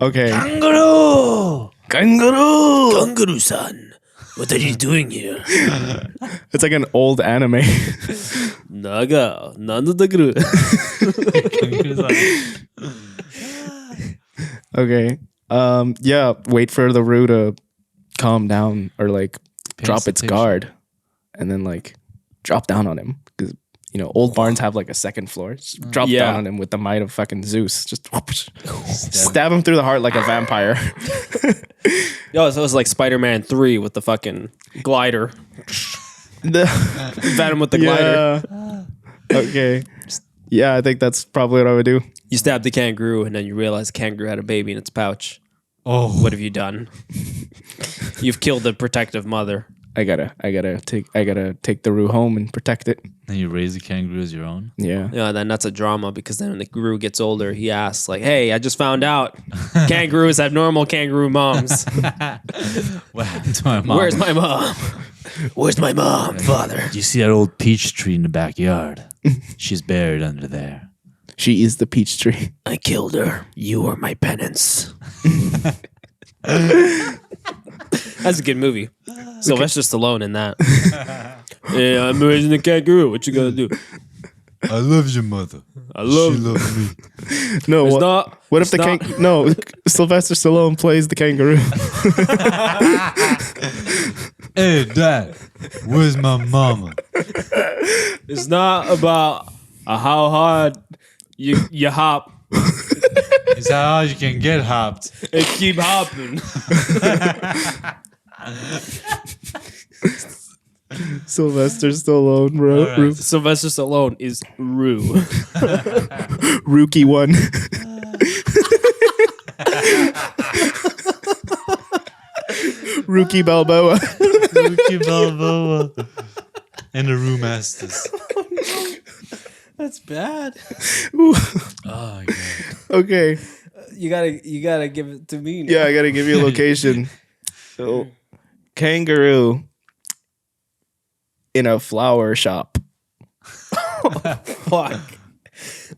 Okay. kangaroo! Kangaroo-san, what are you doing here? It's like an old anime. Naga, Nandaguru. Kangaroo's like, Okay. Yeah, wait for the Roo to calm down or like drop the its picture. guard and then like drop down on him. Because, old barns have like a second floor. Just drop Yeah. down on him with the might of fucking Zeus. Just stab him through the heart like a vampire. Yo, so it was like Spider-Man 3 with the fucking glider. Venom with the glider. Yeah. Okay. Yeah, I think that's probably what I would do. You stab the kangaroo, and then you realize the kangaroo had a baby in its pouch. oh, What have you done? You've killed the protective mother. I gotta take the Roo home and protect it. then you raise the kangaroo as your own. Yeah. Yeah, then that's a drama because then when the guru gets older, he asks like, "Hey, I just found out kangaroos have normal kangaroo moms. What happened to my mom? Where's my mom? Where's my mom, father?" Do you see that old peach tree in the backyard? She's buried under there. She is the peach tree. I killed her. You are my penance. That's a good movie. Sylvester Stallone in that. Yeah, I'm raising a kangaroo. What you gonna do? I love your mother. I love. loves me. No, It's what, not. what if it's the not- no? Sylvester Stallone plays the kangaroo. Hey, Dad, where's my mama? It's not about how hard you hop It's how hard you can get hopped. and keep hopping. Sylvester Stallone, bro. All right. Sylvester Stallone is Roo. Rookie one. Rookie Balboa. Lucky Balboa. And the Roo Masters. That's bad. Oh, God. Okay. You gotta give it to me. Now. Yeah, I gotta give you a location. So, kangaroo in a flower shop, Fuck.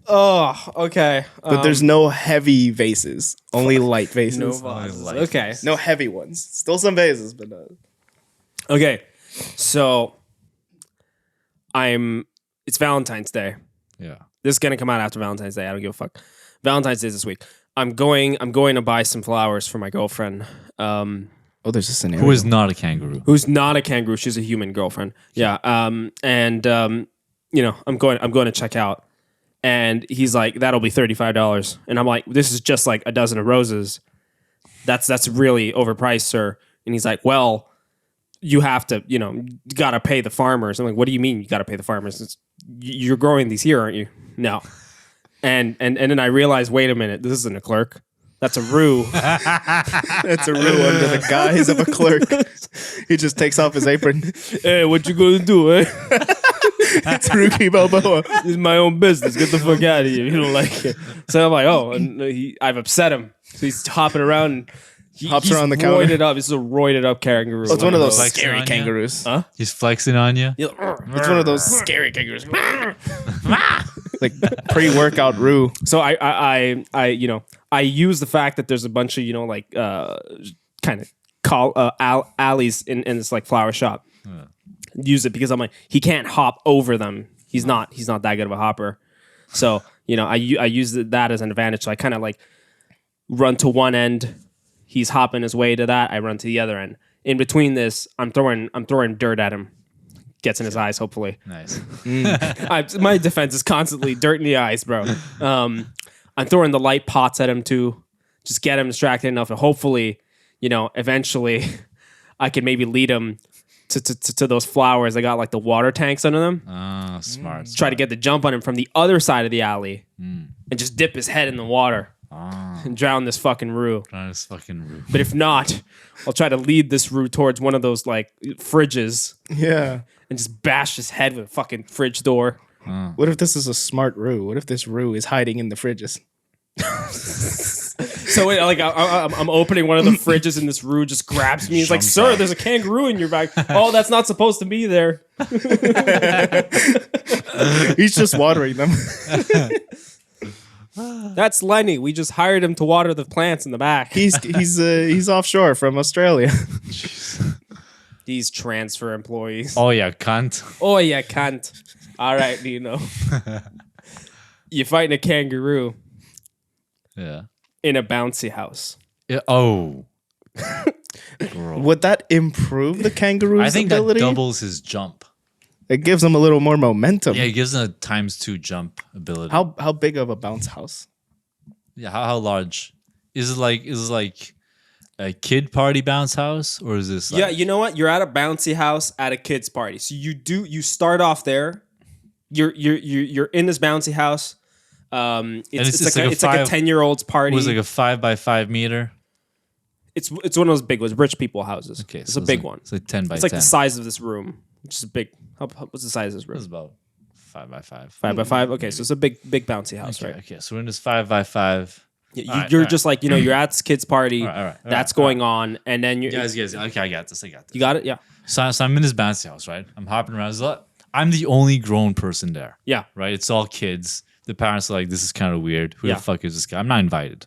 Oh, okay. but there's no heavy vases, only light vases. no No, vases. light. Okay. heavy ones. Still some vases, but Okay, so it's Valentine's Day. Yeah. This is gonna come out after Valentine's Day. I don't give a fuck. Valentine's Day is this week. I'm going to buy some flowers for my girlfriend. Oh, there's a scenario. Who is not a kangaroo? Who's not a kangaroo? She's a human girlfriend. Yeah. I'm going to check out, and he's like, "That'll be $35," and I'm like, "This is just like a dozen of roses. That's really overpriced, sir." And he's like, "Well, you have to, you gotta pay the farmers." I'm like, "What do you mean you gotta pay the farmers? You're growing these here, aren't you?" No. And then I realized, wait a minute, this isn't a clerk. That's a Roo. That's a Roo under the guise of a clerk. He just takes off his apron. Hey, what you gonna do, eh? It's Rookie Balboa. This is my own business. Get the fuck out of here. You don't like it. So I'm like, oh, and I've upset him. So he's hopping around. And Hops he's around the counter. roided up. This is a roided up kangaroo. Oh, it's one of those Flexing scary on you? kangaroos. Huh? He's flexing on you. He's It's one of those scary kangaroos. Like pre-workout Roo. So I use the fact that there's a bunch of kind of alleys in this like flower shop. Use it because I'm like, he can't hop over them. He's not that good of a hopper. So I use that as an advantage. So I kind of like run to one end. He's hopping his way to that. I run to the other end. In between this, I'm throwing dirt at him. Gets in his eyes, hopefully. Nice. My defense is constantly dirt in the eyes, bro. I'm throwing the light pots at him too. Just get him distracted enough, and hopefully, eventually, I can maybe lead him to those flowers. I got like the water tanks under them. Oh, smart. Try to get the jump on him from the other side of the alley, and just dip his head in the water and drown this fucking Roo. That's fucking rude. But if not, I'll try to lead this Roo towards one of those like fridges Yeah. and just bash his head with a fucking fridge door. What if this is a smart Roo? What if this Roo is hiding in the fridges? So I'm opening one of the fridges and this Roo just grabs me. He's like, "Sir, there's a kangaroo in your bag." Oh, that's not supposed to be there. He's just watering them. That's Lenny. We just hired him to water the plants in the back. He's offshore from Australia. These transfer employees. Oh yeah, cunt. Oh yeah, cunt. All right, Nino. You're fighting a kangaroo Yeah. in a bouncy house. Yeah. Oh. Would that improve the kangaroo's I think ability? that doubles his jump. It gives him a little more momentum. Yeah, it gives him a ×2 jump ability. How big of a bounce house? Yeah, how large? Is it like a kid party bounce house, or is this like, Yeah, you know what? You're at a bouncy house at a kid's party. So you start off there. You're in this bouncy house. It's like a 10-year-old's party. It was like a 5x5 meter? It's one of those big ones, rich people houses. Okay, it's so a big like, one. It's like 10 by It's 10. like the size of this room, which is big. What's the size of this It was room? about 5x5. 5x5. Okay, so it's a big bouncy house, Okay, right? okay, so we're in this 5x5. You're just like you're at this kid's party. All right, that's going on, and then you Guys, okay, I got this. you got it. Yeah, So I'm in this bouncy house, right? I'm hopping around. I'm the only grown person there, yeah. right? It's all kids. The parents are like, this is kind of weird. Who Yeah. the fuck is this guy? I'm not invited.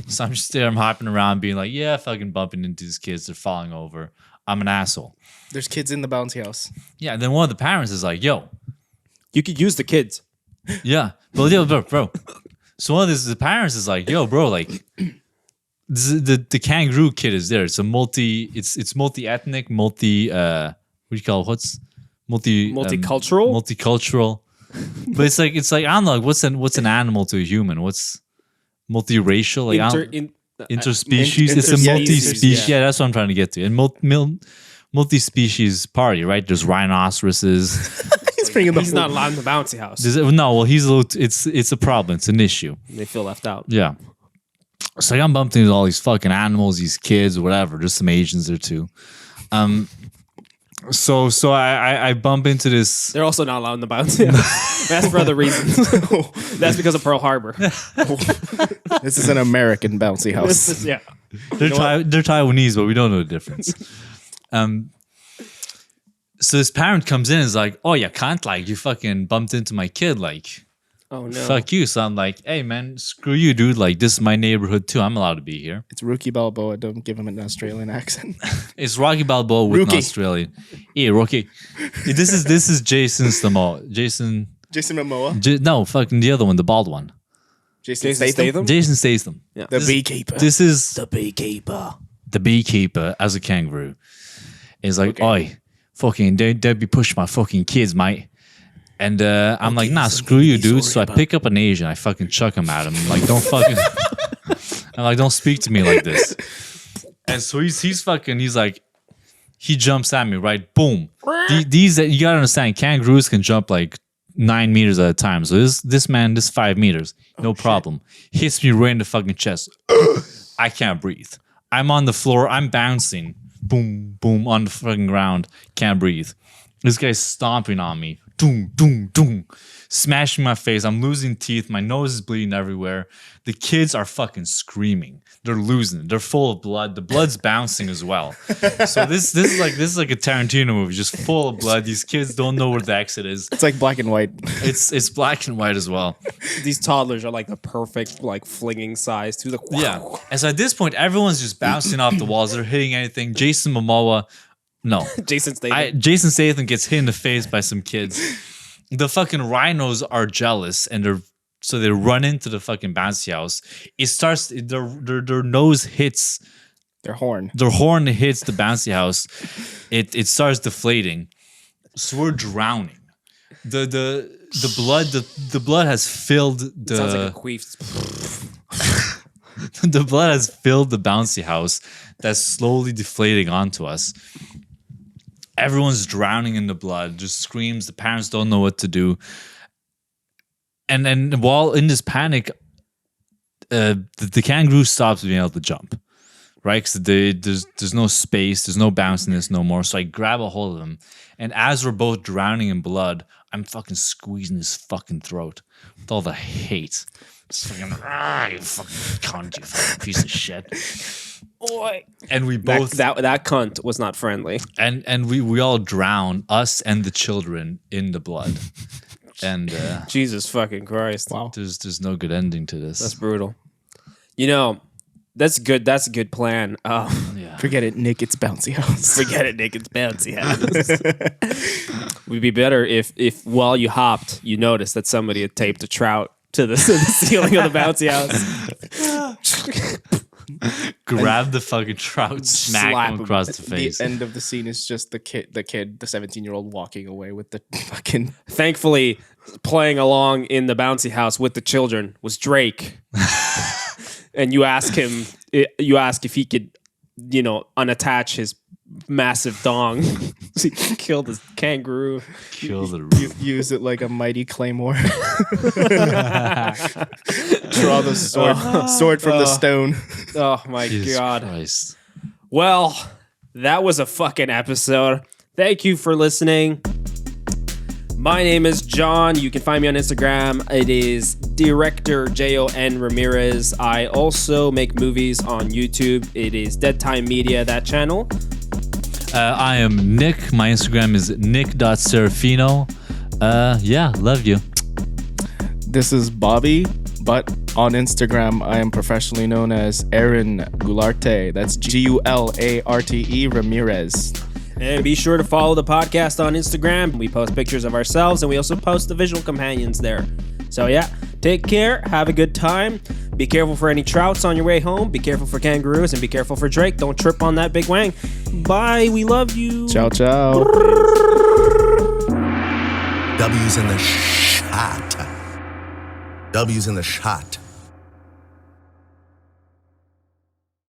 So I'm just there. I'm hopping around being like, yeah, fucking bumping into these kids. They're falling over. I'm an asshole. There's kids in the bouncy house. Yeah, and then one of the parents is like, yo, You could use the kids. yeah. But yo, bro. So one of the parents is like, yo, bro, like the kangaroo kid is there. It's a it's multi-ethnic, what do you call it? What's Multicultural? multicultural. But it's like I don't know, like what's an animal to a human? What's multiracial? Like interspecies. It's a interspecies, multi-species. yeah. Yeah, that's what I'm trying to get to. And multi-species party, right? There's rhinoceroses. He's bringing the He's not allowed in the bouncy house. He's a little. It's a problem. It's an issue. They feel left out. Yeah. So I'm bumped into all these fucking animals, these kids, whatever. There's some Asians there too. So I bump into this. They're also not allowed in the bouncy house. That's for other reasons. That's because of Pearl Harbor. This is an American bouncy house. Yeah. They're Taiwanese, but we don't know the difference. So this parent comes in and is like, "Oh, you can't, like, you fucking bumped into my kid, like, Oh no. Fuck you. So I'm like, hey man, screw you, dude. Like this is my neighborhood too. I'm allowed to be here. It's Rookie Balboa. Don't give him an Australian accent. It's Rocky Balboa with an Rookie. Australian. Yeah, Rocky. This is Jason Statham. Jason Momoa. No, fucking the other one, the bald one. Jason Statham. Jason Statham. Yeah. The beekeeper. This is The beekeeper. the beekeeper as a kangaroo. He's like, oi, fucking don't be pushing my fucking kids, mate. And I'm like, nah, screw you, dude. So I pick up an Asian, I fucking chuck him at him. I'm like, don't fucking I'm like, don't speak to me like this. And so he's like, he jumps at me, right? Boom. These you gotta understand, kangaroos can jump like 9 meters at a time. So this man, 5 meters, no problem. Hits me right in the fucking chest. I can't breathe. I'm on the floor, I'm bouncing. Boom, boom, on the fucking ground. Can't breathe. This guy's stomping on me. Doom, doom, doom. Smashing my face. I'm losing teeth. My nose is bleeding everywhere. The kids are fucking screaming. They're losing it. They're full of blood. The blood's bouncing as well. So this is like a Tarantino movie, just full of blood. These kids don't know where the exit is. It's like black and white. It's black and white as well. These toddlers are like the perfect like flinging size to the Yeah. And so at this point, everyone's just bouncing off the walls. They're hitting anything. Jason Momoa. No. Jason Statham. Jason Statham gets hit in the face by some kids. The fucking rhinos are jealous and they run into the fucking bouncy house. It starts their nose hits Their horn. their horn hits the bouncy house. It starts deflating. So we're drowning. The blood has filled the Sounds like a queef. the blood has filled the bouncy house that's slowly deflating onto us. Everyone's drowning in the blood, just screams. The parents don't know what to do. And then while in this panic, the kangaroo stops being able to jump, right? Because there's no space, there's no bounciness no more. So I grab a hold of him. And as we're both drowning in blood, I'm fucking squeezing his fucking throat with all the hate. Just fucking, you fucking cunt, you fucking piece of shit. Boy. And we both That cunt was not friendly. and we all drown, us and the children, in the blood. And Jesus fucking Christ. Wow. there's no good ending to this. That's brutal. You know, that's good. That's a good plan. Yeah. Forget it, Nick. It's bouncy house. Forget it, Nick. It's bouncy house. Would be better if while you hopped, you noticed that somebody had taped a trout to the ceiling of the bouncy house. Grab the fucking trout, smack slap him him. across the face. The end of the scene is just the 17-year-old walking away with the fucking. Thankfully, playing along in the bouncy house with the children was Drake. And you ask if he could, unattach his massive dong. So he killed this kangaroo. Kill the Use it like a mighty claymore. Draw the sword from the stone. Oh my Jesus God. Christ. Well, that was a fucking episode. Thank you for listening. My name is John. You can find me on Instagram. It is Director Jon Ramirez. I also make movies on YouTube. It is Deadtime Media, that channel. I am Nick. My Instagram is nick.serafino. Yeah, love you. This is Bobby, but on Instagram, I am professionally known as Aaron Gularte. That's Gularte Ramirez. And be sure to follow the podcast on Instagram. We post pictures of ourselves and we also post the visual companions there. So yeah, take care. Have a good time. Be careful for any trouts on your way home. Be careful for kangaroos and be careful for Drake. Don't trip on that big wang. Bye. We love you. Ciao, ciao. W's in the shot. W's in the shot.